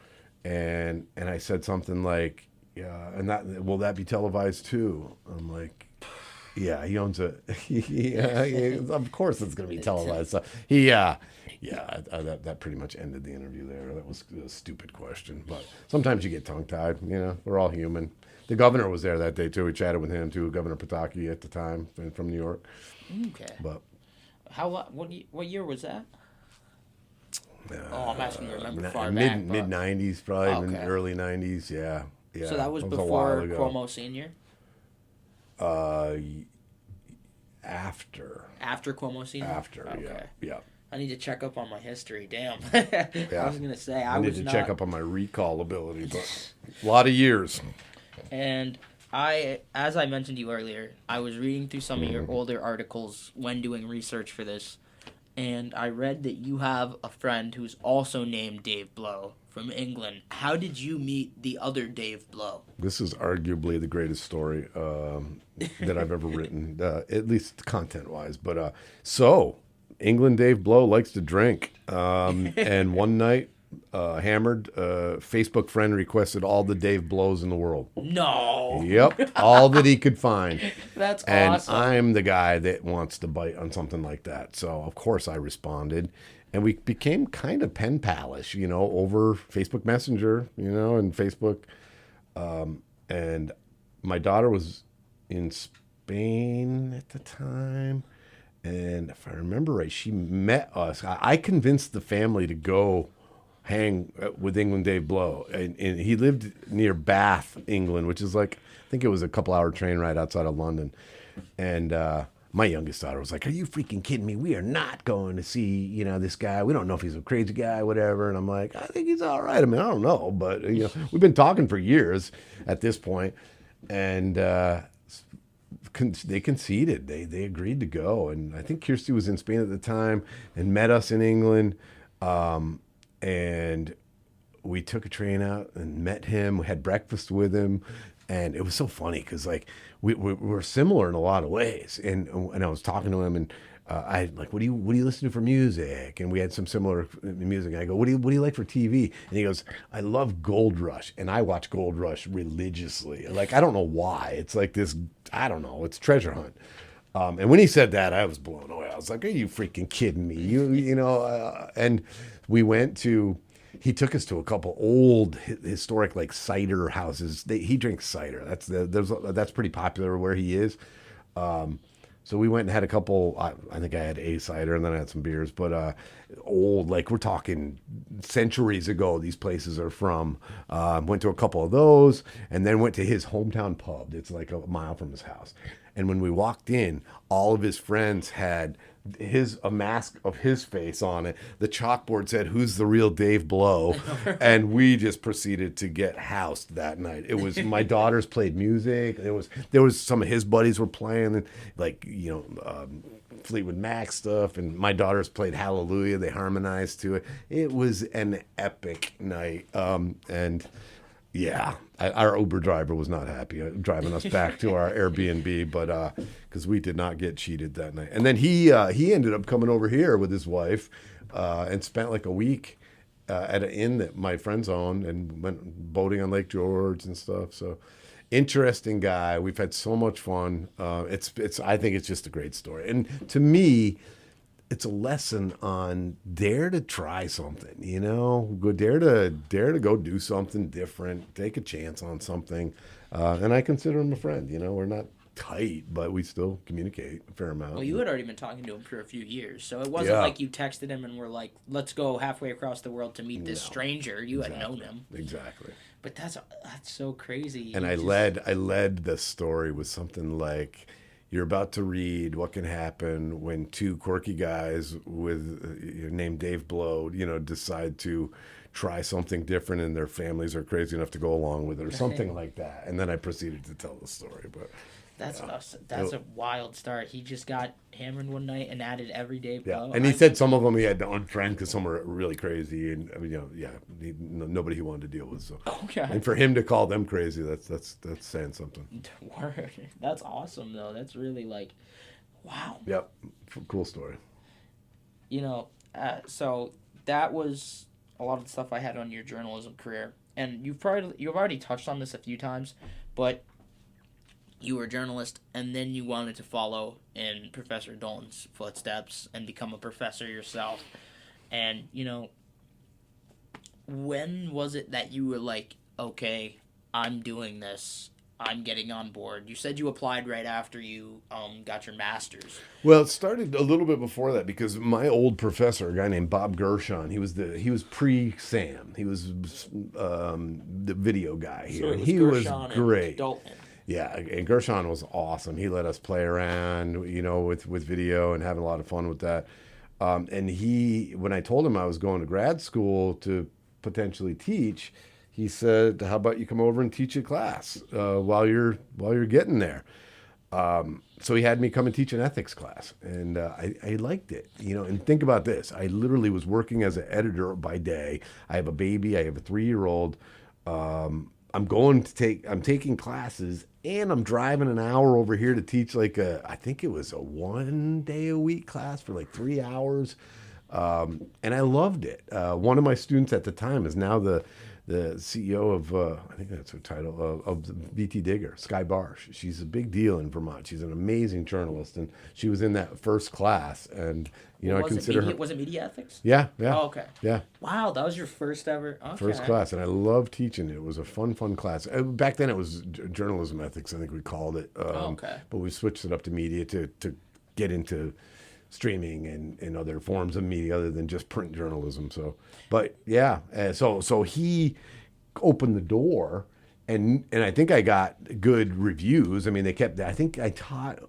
and I said something like, "Yeah, and will that be televised too?" I'm like, "Yeah, he owns a yeah, of course it's going to be televised." So that pretty much ended the interview there. That was a stupid question, but sometimes you get tongue tied. We're all human. The governor was there that day too. We chatted with him too, Governor Pataki at the time from New York. Okay. But what year was that? I'm asking you to remember far mid back. Mid '90s, probably Okay. early '90s. Yeah. So that was a before while ago. Cuomo Senior. After. After Cuomo Senior. After. Okay. Yeah. I need to check up on my history. Damn. Yeah. I was gonna say I need to check up on my recall ability, but a lot of years. And as I mentioned to you earlier, I was reading through some of your older articles when doing research for this, and I read that you have a friend who's also named Dave Blow from England. How did you meet the other Dave Blow? This is arguably the greatest story that I've ever written, at least content-wise. But so, England Dave Blow likes to drink. And one night, hammered, Facebook friend requested all the Dave Blows in the world. No. Yep, all that he could find. That's and awesome. I'm the guy that wants to bite on something like that. So, of course, I responded. And we became kind of pen palish, over Facebook Messenger, and Facebook. And my daughter was in Spain at the time. And if I remember right, she met us. I convinced the family to go hang with England Dave Blow. And he lived near Bath, England, which is like, I think it was a couple-hour train ride outside of London. And my youngest daughter was like, "Are you freaking kidding me? We are not going to see, this guy. We don't know if he's a crazy guy, whatever." And I'm like, "I think he's all right. I mean, I don't know. But, we've been talking for years at this point." And they conceded. They agreed to go. And I think Kirsty was in Spain at the time and met us in England. And we took a train out and met him. We had breakfast with him. And it was so funny because, like, we were similar in a lot of ways. And I was talking to him, and I like, what do you listen to for music? And we had some similar music. And I go, what do you like for TV? And he goes, "I love Gold Rush." And I watch Gold Rush religiously. Like, I don't know why. It's like this, I don't know. It's treasure hunt. And when he said that, I was blown away. I was like, "Are you freaking kidding me?" And we went to. He took us to a couple old historic like cider houses. He drinks cider. That's pretty popular where he is. So we went and had a couple. I think I had a cider and then I had some beers. But old, like we're talking centuries ago. These places are from. Went to a couple of those and then went to his hometown pub. It's like a mile from his house. And when we walked in, all of his friends had a mask of his face on it. The chalkboard said, "Who's the real Dave Blow?" And we just proceeded to get housed that night. It was my daughters played music. There was some of his buddies were playing, and like Fleetwood Mac stuff, and my daughters played Hallelujah. They harmonized to it. It was an epic night, and. Yeah, our Uber driver was not happy driving us back to our Airbnb, but because we did not get cheated that night. And then he ended up coming over here with his wife and spent like a week at an inn that my friends owned and went boating on Lake George and stuff. So interesting guy. We've had so much fun. I think it's just a great story. And to me, it's a lesson on dare to try something, go dare to go do something different, take a chance on something. And I consider him a friend, we're not tight, but we still communicate a fair amount. Well, you had already been talking to him for a few years, so it wasn't like you texted him and were like, "Let's go halfway across the world to meet this stranger." You had known him. Exactly. But that's so crazy. And I led the story with something like, "You're about to read what can happen when two quirky guys named Dave Blow, decide to try something different, and their families are crazy enough to go along with it," or something like that. And then I proceeded to tell the story. But that's a wild start. He just got hammered one night and added everyday Blow. Yeah, and he said some of them he had to unfriend because some were really crazy, and nobody he wanted to deal with. So, and for him to call them crazy, that's saying something. Word. That's awesome though. That's really like, wow. Yep, cool story. So that was a lot of the stuff I had on your journalism career, and you've already touched on this a few times, but you were a journalist, and then you wanted to follow in Professor Dalton's footsteps and become a professor yourself. And, when was it that you were like, okay, I'm doing this, I'm getting on board? You said you applied right after you got your master's. Well, it started a little bit before that because my old professor, a guy named Bob Gershon, he was pre-Sam. He was the video guy here. So he was great. And Dalton. Yeah, and Gershon was awesome. He let us play around, with video and having a lot of fun with that. And when I told him I was going to grad school to potentially teach, he said, "How about you come over and teach a class while you're getting there?" So he had me come and teach an ethics class, and I liked it. And think about this: I literally was working as an editor by day. I have a baby. I have a 3-year-old. I'm taking classes, and I'm driving an hour over here to teach I think it was a 1-day-a-week class for 3 hours. And I loved it. One of my students at the time is now the CEO of, I think that's her title, of the VT Digger, Sky Barsh. She's a big deal in Vermont. She's an amazing journalist, and she was in that first class. And, I consider her. Was it media ethics? Yeah. Oh, okay. Yeah. Wow, that was your first ever? Okay. First class, and I loved teaching it. It was a fun class. Back then it was journalism ethics, I think we called it. Okay. But we switched it up to media to get into streaming and other forms of media other than just print journalism. So, but yeah, so he opened the door, and I think I got good reviews. I mean, they kept. I think I taught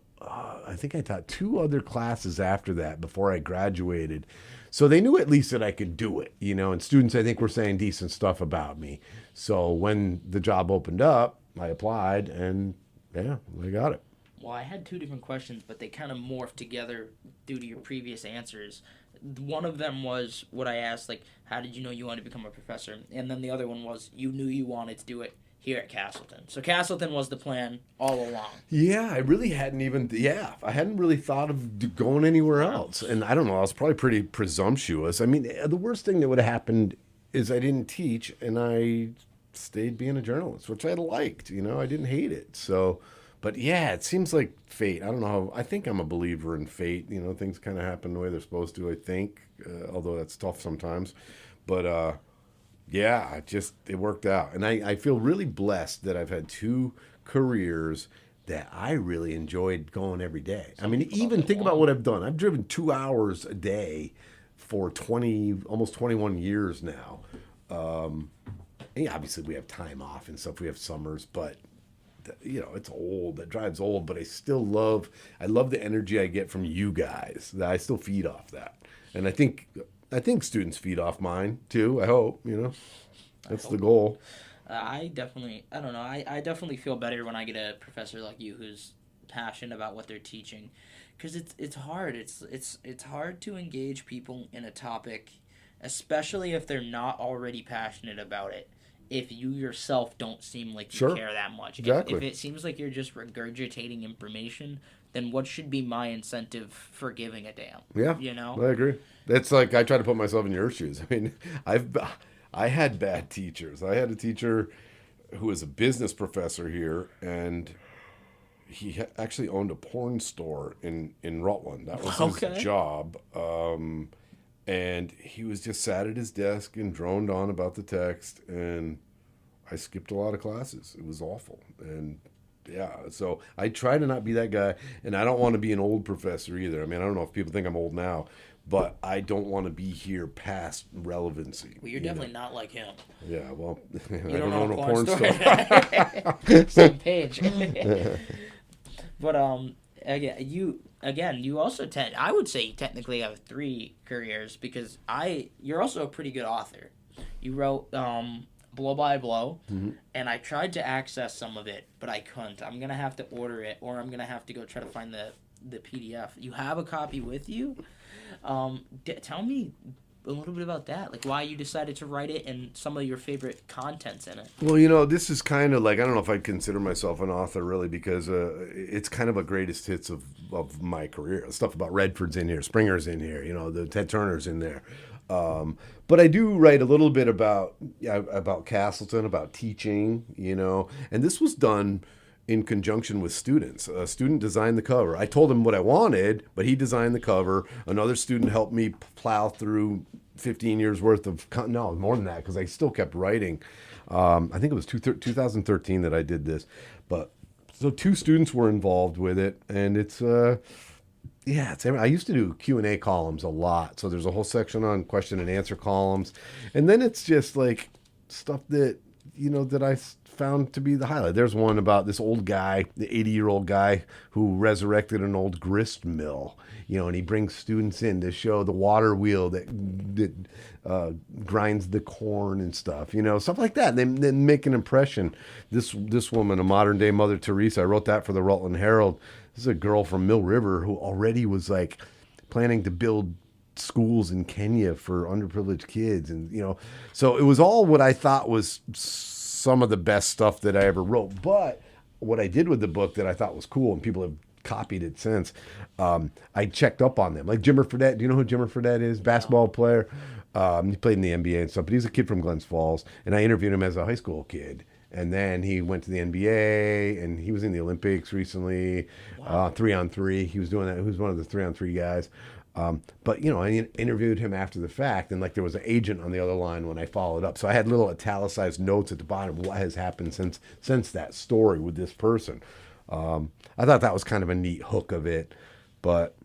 2 other classes after that before I graduated. So they knew at least that I could do it, and students, I think, were saying decent stuff about me. So when the job opened up, I applied, and yeah, I got it. Well, I had 2 different questions, but they kind of morphed together due to your previous answers. One of them was what I asked, how did you know you wanted to become a professor? And then the other one was, you knew you wanted to do it here at Castleton. So Castleton was the plan all along. Yeah, I really hadn't I hadn't really thought of going anywhere else. And I don't know, I was probably pretty presumptuous. I mean, the worst thing that would have happened is I didn't teach and I stayed being a journalist, which I liked, I didn't hate it. So, but yeah, it seems like fate. I don't know I think I'm a believer in fate. Things kind of happen the way they're supposed to, I think, although that's tough sometimes. But, yeah, it worked out. And I feel really blessed that I've had 2 careers that I really enjoyed going every day. I mean, even think about what I've done. I've driven 2 hours a day for almost 21 years now. Obviously we have time off and stuff. We have summers, but it's old. That drive's old, but I love the energy I get from you guys. That I still feed off that. And I think students feed off mine too. I hope, that's the goal. I don't know. I definitely feel better when I get a professor like you who's passionate about what they're teaching, because it's hard. It's hard to engage people in a topic, especially if they're not already passionate about it. If you yourself don't seem like you care that much. Exactly. If it seems like you're just regurgitating information, then what should be my incentive for giving a damn? Yeah, I agree. It's like I try to put myself in your shoes. I mean, I had bad teachers. I had a teacher who was a business professor here, and he actually owned a porn store in Rutland. That was his job. And he was just sat at his desk and droned on about the text, and I skipped a lot of classes. It was awful. And Yeah, so I try to not be that guy, and I don't want to be an old professor either. I mean, I don't know if people think I'm old now, but I don't want to be here past relevancy. Well, you're definitely not like him. Yeah, well, I You don't don't know know a porn porn star. story. Same page. But you also I would say you technically have three careers because you're also a pretty good author. You wrote Blow by Blow, and I tried to access some of it, but I couldn't. I'm gonna have to order it, or I'm gonna have to go try to find the PDF. You have a copy with you? Tell me a little bit about that, like why you decided to write it and some of your favorite contents in it. Well, this is kind of like, I don't know if I'd consider myself an author really, because it's kind of a greatest hits of my career. Stuff about Redford's in here, Springer's in here, the Ted Turner's in there. But I do write a little bit about Castleton, about teaching, and this was done in conjunction with students. A student designed the cover. I told him what I wanted, but he designed the cover. Another student helped me plow through 15 years worth of, no, more than that, because I still kept writing. I think it was 2013 that I did this. But so two students were involved with it, and I used to do Q&A columns a lot. So there's a whole section on question and answer columns. And then it's just like stuff that, that I found to be the highlight. There's one about this old guy, the 80-year-old guy who resurrected an old grist mill, and he brings students in to show the water wheel that grinds the corn and stuff, stuff like that. They make an impression. This woman, a modern day Mother Teresa, I wrote that for the Rutland Herald. This is a girl from Mill River who already was like planning to build schools in Kenya for underprivileged kids, and so it was all what I thought was some of the best stuff that I ever wrote. But what I did with the book that I thought was cool, and people have copied it since, I checked up on them. Like Jimmer Fredette. Do you know who Jimmer Fredette is? Basketball player. He played in the NBA and stuff, but he's a kid from Glens Falls, and I interviewed him as a high school kid. And then he went to the NBA, and he was in the Olympics recently, 3-on-3. He was doing that. He was one of the 3-on-3 guys. But I interviewed him after the fact, and like there was an agent on the other line when I followed up. So I had little italicized notes at the bottom of what has happened since that story with this person. I thought that was kind of a neat hook of it, but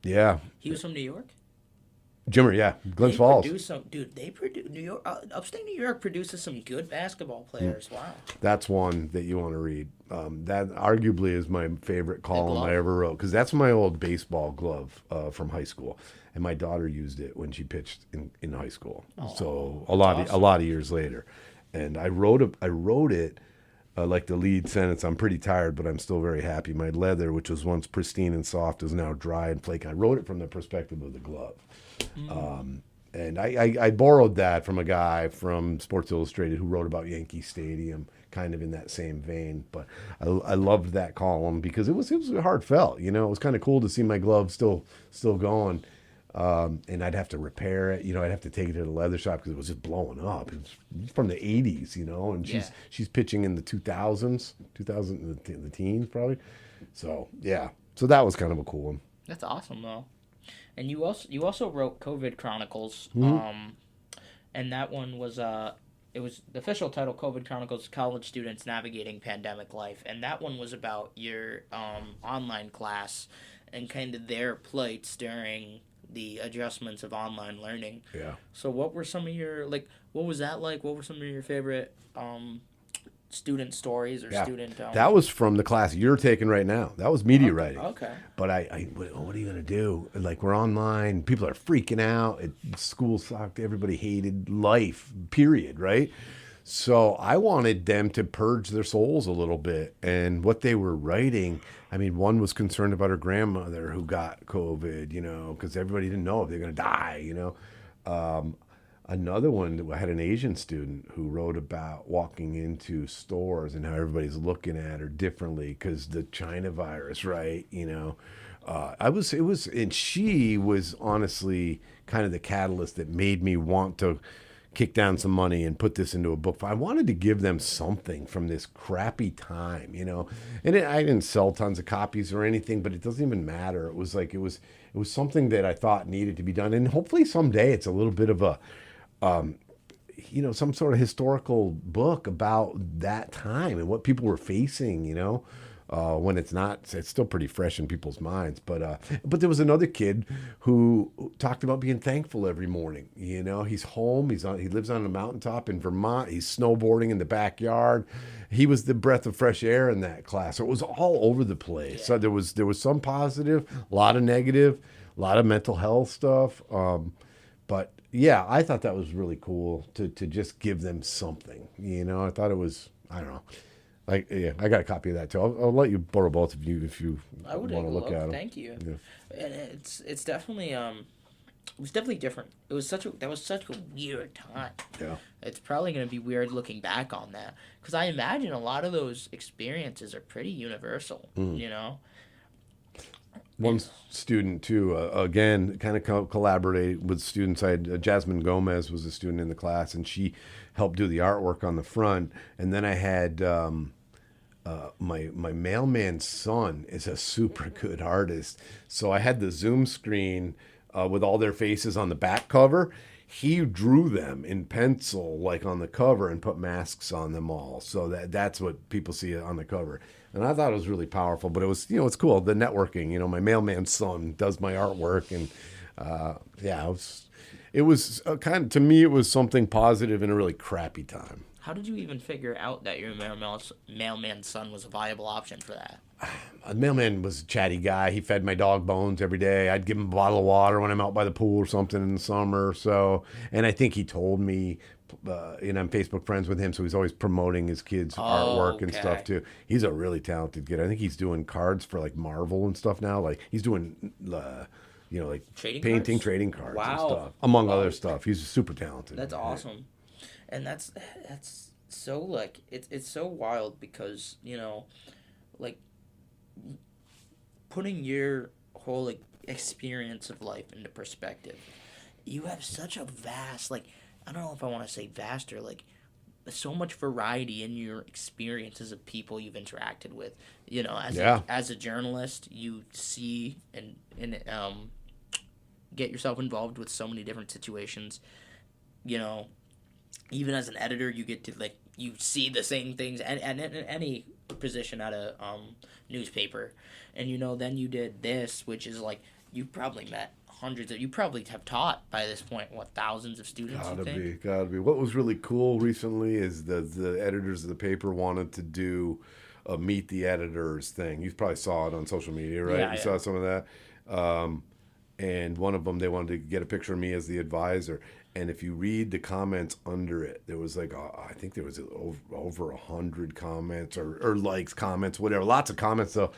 yeah. He was from New York? Jimmer, yeah, Glens Falls. They produce New York. Upstate New York produces some good basketball players. Wow. That's one that you want to read. That arguably is my favorite column I ever wrote, because that's my old baseball glove from high school, and my daughter used it when she pitched in high school. Oh, so a lot of years later, and I wrote it. Like the lead sentence, I'm pretty tired, but I'm still very happy. My leather, which was once pristine and soft, is now dry and flaky. I wrote it from the perspective of the glove. And I borrowed that from a guy from Sports Illustrated who wrote about Yankee Stadium, kind of in that same vein. But I loved that column because it was heartfelt. It was kind of cool to see my glove still going. And I'd have to repair it. I'd have to take it to the leather shop because it was just blowing up. It was from the 80s, and she's pitching in the 2000s, the teens probably. So, yeah. So that was kind of a cool one. That's awesome, though. And you also wrote COVID Chronicles, and that one was it was the official title, COVID Chronicles: College Students Navigating Pandemic Life, and that one was about your online class and kind of their plights during the adjustments of online learning. Yeah. So what were some of your what was that like? What were some of your favorite student stories or student? That was from the class you're taking right now. That was media writing. Okay. But what are you gonna do? Like, we're online. People are freaking out. School sucked. Everybody hated life. Period. Right. So I wanted them to purge their souls a little bit. And what they were writing, I mean, one was concerned about her grandmother who got COVID, because everybody didn't know if they're going to die, Another one, I had an Asian student who wrote about walking into stores and how everybody's looking at her differently because the China virus, right? And she was honestly kind of the catalyst that made me want to kick down some money and put this into a book. I wanted to give them something from this crappy time, And I didn't sell tons of copies or anything, but it doesn't even matter. It was like it was something that I thought needed to be done, and hopefully someday it's a little bit of a some sort of historical book about that time and what people were facing, when it's still pretty fresh in people's minds. But there was another kid who talked about being thankful every morning. He's home. He lives on a mountaintop in Vermont. He's snowboarding in the backyard. He was the breath of fresh air in that class. So it was all over the place. Yeah. So there was some positive, a lot of negative, a lot of mental health stuff. But yeah, I thought that was really cool to just give them something. I thought it was, I don't know. Like, yeah, I got a copy of that too. I'll let you borrow both of you if you want to look at them. Thank you. Yeah. And it's definitely it was definitely different. That was such a weird time. Yeah. It's probably going to be weird looking back on that, because I imagine a lot of those experiences are pretty universal. One student too, again, kind of collaborate with students. I had Jasmine Gomez was a student in the class, and she helped do the artwork on the front. And then I had my mailman's son is a super good artist, so I had the Zoom screen with all their faces on the back cover. He drew them in pencil, like on the cover, and put masks on them all. So that's what people see on the cover. And I thought it was really powerful, but it was, it's cool. The networking, my mailman's son does my artwork, and it was kind of, to me, it was something positive in a really crappy time. How did you even figure out that your mailman's son was a viable option for that? The mailman was a chatty guy. He fed my dog Bones every day. I'd give him a bottle of water when I'm out by the pool or something in the summer. So, and I think he told me, I'm Facebook friends with him, so he's always promoting his kids' artwork and stuff too. He's a really talented kid. I think he's doing cards for like Marvel and stuff now. Like he's doing, like painting trading cards and stuff, among other stuff. He's super talented. That's awesome, and that's so like it's so wild because like putting your whole experience of life into perspective. You have such a vast I don't know if I want to say vast or so much variety in your experiences of people you've interacted with. As a journalist, you see and get yourself involved with so many different situations. Even as an editor, you get to you see the same things and in any position at a newspaper, and then you did this, which is you probably met you probably have taught by this point thousands of students. Gotta be. What was really cool recently is the editors of the paper wanted to do a meet the editors thing. You probably saw it on social media, right? You saw some of that. And one of them, they wanted to get a picture of me as the advisor. And if you read the comments under it, there was I think there was over 100 comments or likes, comments, whatever. Lots of comments though.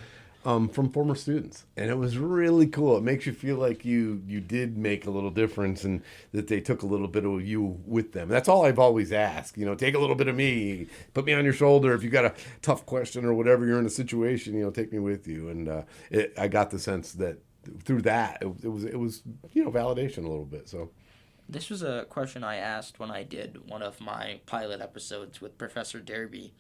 From former students, and it was really cool. It makes you feel like you did make a little difference, and that they took a little bit of you with them. That's all I've always asked. Take a little bit of me, put me on your shoulder. If you got a tough question or whatever, you're in a situation, take me with you. And I got the sense that through that, it was validation a little bit. So. This was a question I asked when I did one of my pilot episodes with Professor Derby.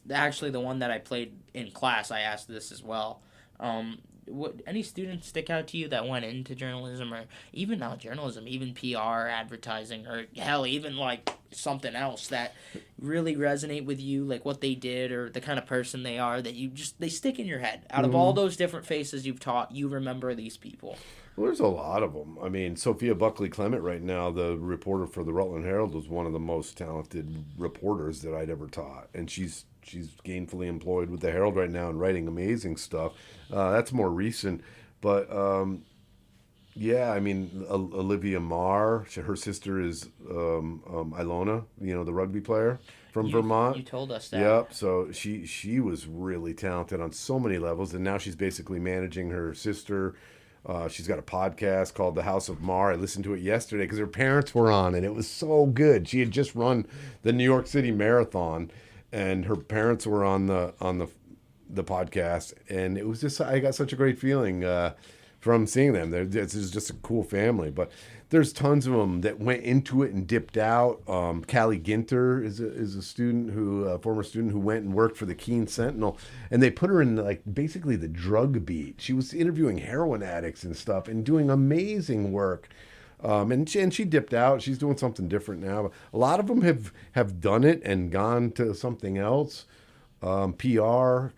Actually, the one that I played in class, I asked this as well. Any students stick out to you that went into journalism, or even not journalism, even PR, advertising, or hell, even something else that really resonate with you, like what they did or the kind of person they are that they stick in your head? Out of all those different faces you've taught, you remember these people. Well, there's a lot of them. I mean, Sophia Buckley Clement right now, the reporter for the Rutland Herald, was one of the most talented reporters that I'd ever taught. And she's gainfully employed with the Herald right now and writing amazing stuff. That's more recent. But, I mean, Olivia Marr, her sister is Ilona, the rugby player from Vermont. You told us that. Yep. So she was really talented on so many levels. And now she's basically managing her sister. She's got a podcast called The House of Mar. I listened to it yesterday because her parents were on, and it was so good. She had just run the New York City Marathon, and her parents were on the podcast, and it was just, I got such a great feeling from seeing them. This is just a cool family, but there's tons of them that went into it and dipped out. Callie Ginter is a student a former student who went and worked for the Keene Sentinel, and they put her in basically the drug beat. She was interviewing heroin addicts and stuff and doing amazing work And she dipped out. She's doing something different now. A lot of them have done it and gone to something else. PR,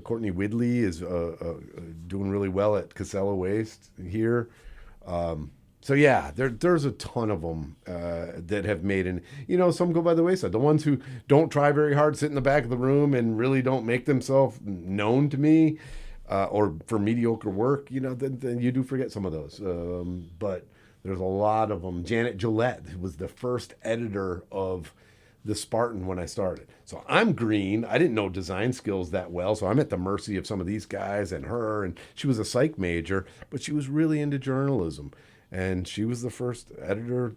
Courtney Widley is doing really well at Casella Waste here. So yeah, there's a ton of them that have made an. Some go by the wayside. The ones who don't try very hard, sit in the back of the room, and really don't make themselves known to me, or for mediocre work. Then you do forget some of those. But there's a lot of them. Janet Gillette was the first editor of the Spartan when I started. So I'm green. I didn't know design skills that well, so I'm at the mercy of some of these guys and her. And she was a psych major, but she was really into journalism. And she was the first editor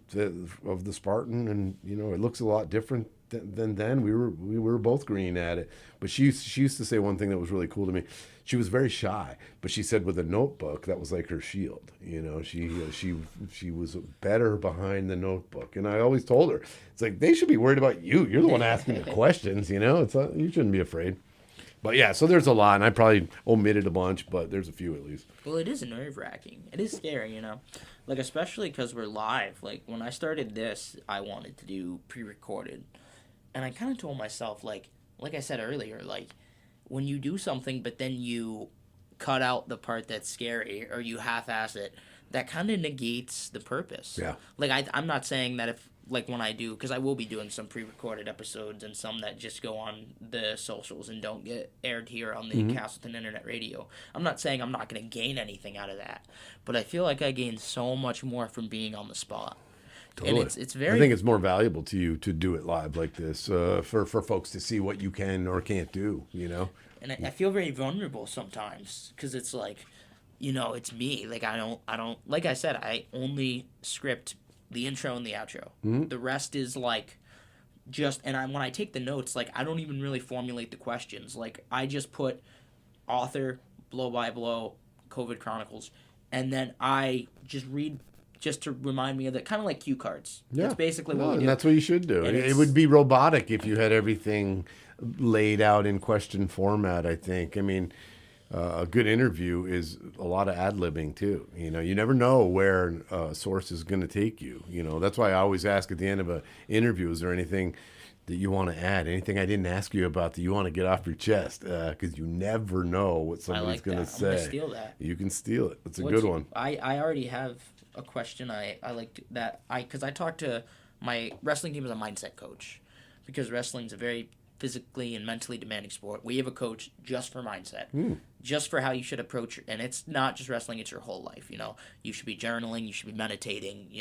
of the Spartan, and it looks a lot different than then. We were both green at it, but she used to say one thing that was really cool to me. She was very shy, but she said with a notebook that was like her shield. She was better behind the notebook, and I always told her, it's like they should be worried about you. You're the one asking the questions. You shouldn't be afraid. But yeah, so there's a lot, and I probably omitted a bunch, but there's a few at least. Well, it is nerve-wracking. It is scary, Like, especially because we're live. Like, when I started this, I wanted to do pre-recorded. And I kind of told myself, like I said earlier, like, when you do something, but then you cut out the part that's scary, or you half-ass it, that kind of negates the purpose. Yeah. Like, I'm not saying that if, like, when I do, because I will be doing some pre-recorded episodes and some that just go on the socials and don't get aired here on the Castleton Internet Radio. I'm not saying I'm not going to gain anything out of that, but I feel like I gain so much more from being on the spot. Totally. And it's very... I think it's more valuable to you to do it live like this, for folks to see what you can or can't do, And I feel very vulnerable sometimes, because it's like, it's me. Like, I don't, like I said, I only script the intro and the outro. Mm-hmm. The rest is like when I take the notes, like, I don't even really formulate the questions. Like, I just put author, blow by blow, COVID Chronicles, and then I just read just to remind me of that, kind of like cue cards. Yeah. That's basically what we do. And that's what you should do. It would be robotic if you had everything laid out in question format, I think. I mean, a good interview is a lot of ad-libbing too. You never know where a source is going to take you. That's why I always ask at the end of an interview, is there anything that you want to add? Anything I didn't ask you about that you want to get off your chest? Because you never know what somebody's going to say. I'm going to steal that. You can steal it. It's a good one. I already have a question I like that because I talked to my wrestling team as a mindset coach, because wrestling's a very physically and mentally demanding sport. We have a coach just for mindset, just for how you should approach it. And it's not just wrestling, it's your whole life. You should be journaling, you should be meditating,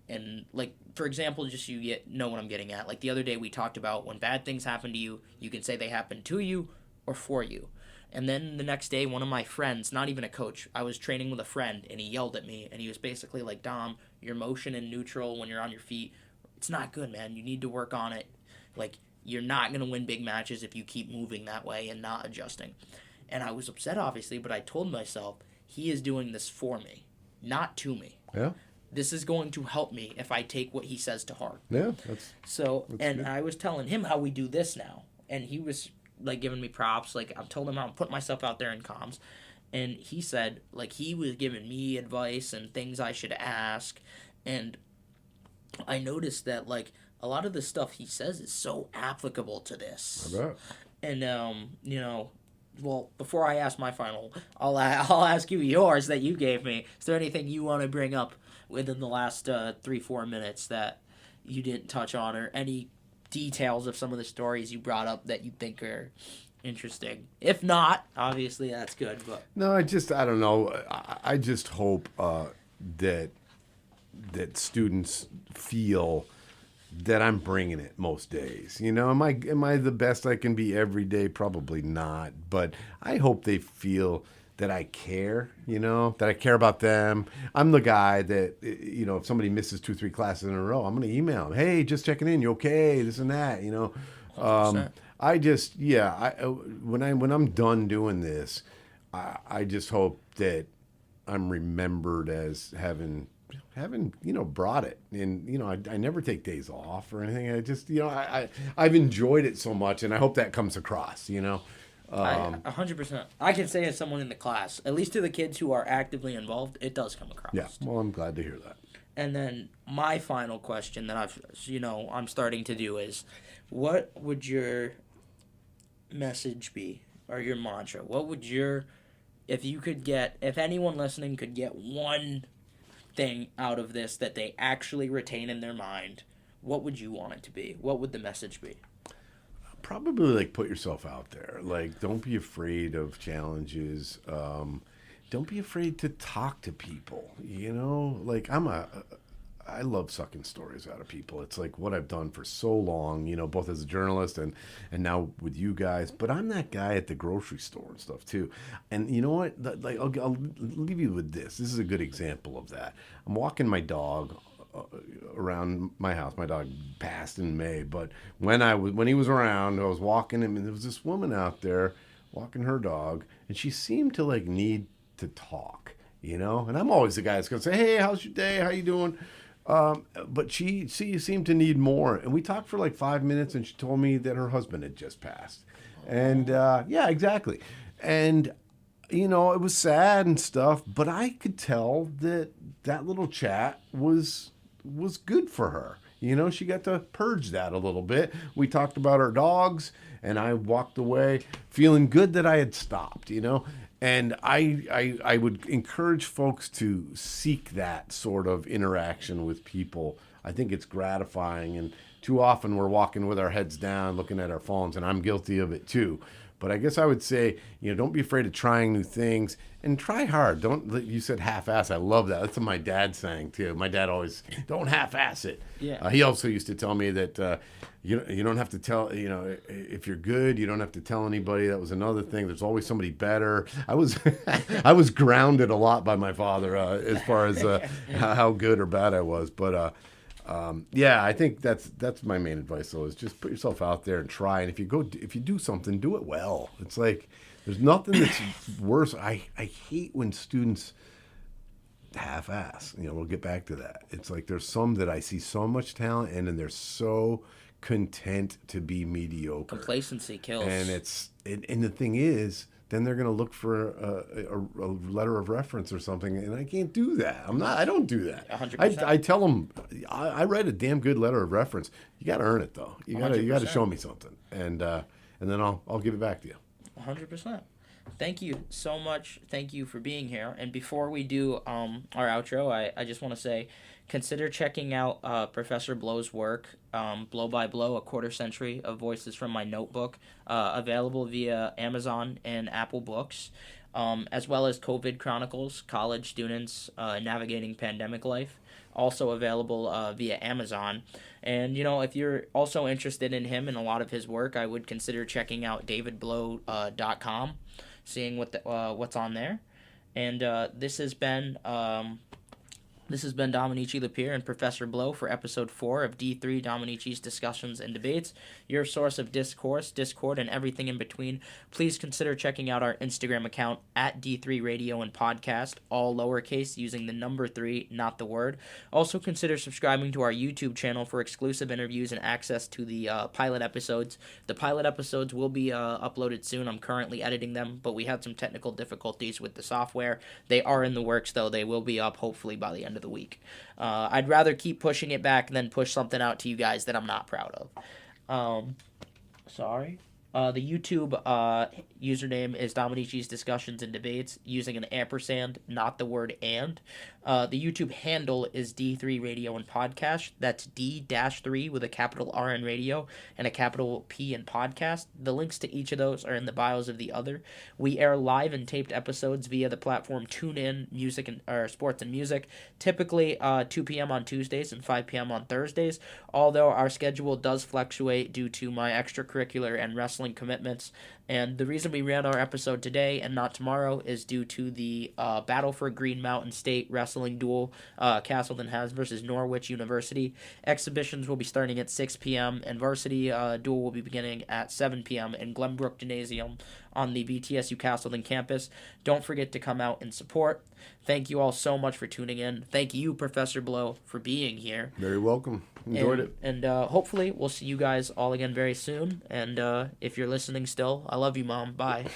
and like, for example, just you know what I'm getting at. Like the other day we talked about when bad things happen to you, you can say they happened to you or for you. And then the next day, one of my friends, not even a coach, I was training with a friend, and he yelled at me, and he was basically like, Dom, your motion in neutral when you're on your feet, it's not good, man. You need to work on it. Like, you're not going to win big matches if you keep moving that way and not adjusting. And I was upset, obviously, but I told myself, he is doing this for me, not to me. Yeah. This is going to help me if I take what he says to heart. Yeah. That's good. I was telling him how we do this now, and he was like giving me props. Like, I told him how I'm putting myself out there in comms, and he said, like, he was giving me advice and things I should ask, and I noticed that, like, a lot of the stuff he says is so applicable to this. I bet. And, well, before I ask my final, I'll ask you yours that you gave me. Is there anything you want to bring up within the last 3-4 minutes that you didn't touch on, or any details of some of the stories you brought up that you think are interesting? If not, obviously that's good. But no, I don't know. I just hope that students feel that I'm bringing it most days. Am I the best I can be every day? Probably not. But I hope they feel that I care, that I care about them. I'm the guy that, if somebody misses 2-3 classes in a row, I'm going to email them. Hey, just checking in. You okay? This and that, when I'm done doing this, I just hope that I'm remembered as having brought it. And, I never take days off or anything. I just, I've enjoyed it so much, and I hope that comes across, 100%. I can say as someone in the class, at least to the kids who are actively involved, it does come across. Yeah, well, I'm glad to hear that. And then my final question that I'm starting to do is, what would your message be, or your mantra? What would if anyone listening could get one thing out of this that they actually retain in their mind, what would you want it to be? What would the message be? Probably like put yourself out there. Like, don't be afraid of challenges. Don't be afraid to talk to people. You know, like I love sucking stories out of people. It's like what I've done for so long, you know, both as a journalist and now with you guys. But I'm that guy at the grocery store and stuff too. And you know what? Like I'll leave you with this. This is a good example of that. I'm walking my dog around my house. My dog passed in May, but when he was around, I was walking him, and there was this woman out there walking her dog, and she seemed to like need to talk, you know. And I'm always the guy that's gonna say, "Hey, how's your day? How you doing?" But she seemed to need more, and we talked for like 5 minutes, and she told me that her husband had just passed, and yeah, exactly, and you know, it was sad and stuff, but I could tell that little chat was good for her. You know, she got to purge that a little bit. We talked about our dogs, and I walked away feeling good that I had stopped, you know. And I would encourage folks to seek that sort of interaction with people. I think it's gratifying, and too often we're walking with our heads down, looking at our phones, and I'm guilty of it too. But I guess I would say, you know, don't be afraid of trying new things and try hard. You said half-ass. I love that. That's what my dad sang too. My dad always, don't half-ass it. Yeah. He also used to tell me that you don't have to tell, you know, if you're good, you don't have to tell anybody. That was another thing. There's always somebody better. I was grounded a lot by my father as far as how good or bad I was. But yeah, I think that's my main advice though, is just put yourself out there and try. And if you do something, do it well. It's like there's nothing that's worse. I hate when students half-ass. You know, we'll get back to that. It's like there's some that I see so much talent in, and they're so content to be mediocre. Complacency kills. And the thing is, then they're going to look for a letter of reference or something, and I can't do that. I don't do that. 100%. I tell them, I write a damn good letter of reference. You got to earn it though. You got to show me something, and then I'll give it back to you. 100%. Thank you so much. Thank you for being here. And before we do our outro, I just want to say, consider checking out Professor Blow's work, Blow by Blow, A Quarter Century of Voices from My Notebook, available via Amazon and Apple Books, as well as COVID Chronicles, College Students Navigating Pandemic Life, also available via Amazon. And, you know, if you're also interested in him and a lot of his work, I would consider checking out davidblow.com, seeing what's on there. And this has been Dominici Lapierre and Professor Blow for episode 4 of D3 Dominici's Discussions and Debates, your source of discourse, discord, and everything in between. Please consider checking out our Instagram account at D3 Radio and Podcast, all lowercase, using the number 3, not the word. Also consider subscribing to our YouTube channel for exclusive interviews and access to the pilot episodes. The pilot episodes will be uploaded soon. I'm currently editing them, but we had some technical difficulties with the software. They are in the works, though. They will be up hopefully by the end of the week. I'd rather keep pushing it back than push something out to you guys that I'm not proud of. Sorry. The YouTube username is Dominici's Discussions and Debates, using an ampersand, not the word and. The YouTube handle is D3 Radio and Podcast. That's D-3 with a capital R in radio and a capital P in podcast. The links to each of those are in the bios of the other. We air live and taped episodes via the platform TuneIn Music or Sports and Music, typically 2 p.m. on Tuesdays and 5 p.m. on Thursdays, although our schedule does fluctuate due to my extracurricular and wrestling commitments. And the reason we ran our episode today and not tomorrow is due to the Battle for Green Mountain State wrestling duel Castleton has versus Norwich University. Exhibitions will be starting at 6 p.m. and varsity duel will be beginning at 7 p.m. in Glenbrook Gymnasium on the VTSU Castleton campus. Don't forget to come out and support. Thank you all so much for tuning in. Thank you, Professor Blow, for being here. Very welcome. Enjoyed it. And hopefully we'll see you guys all again very soon. And if you're listening still, I love you, Mom. Bye.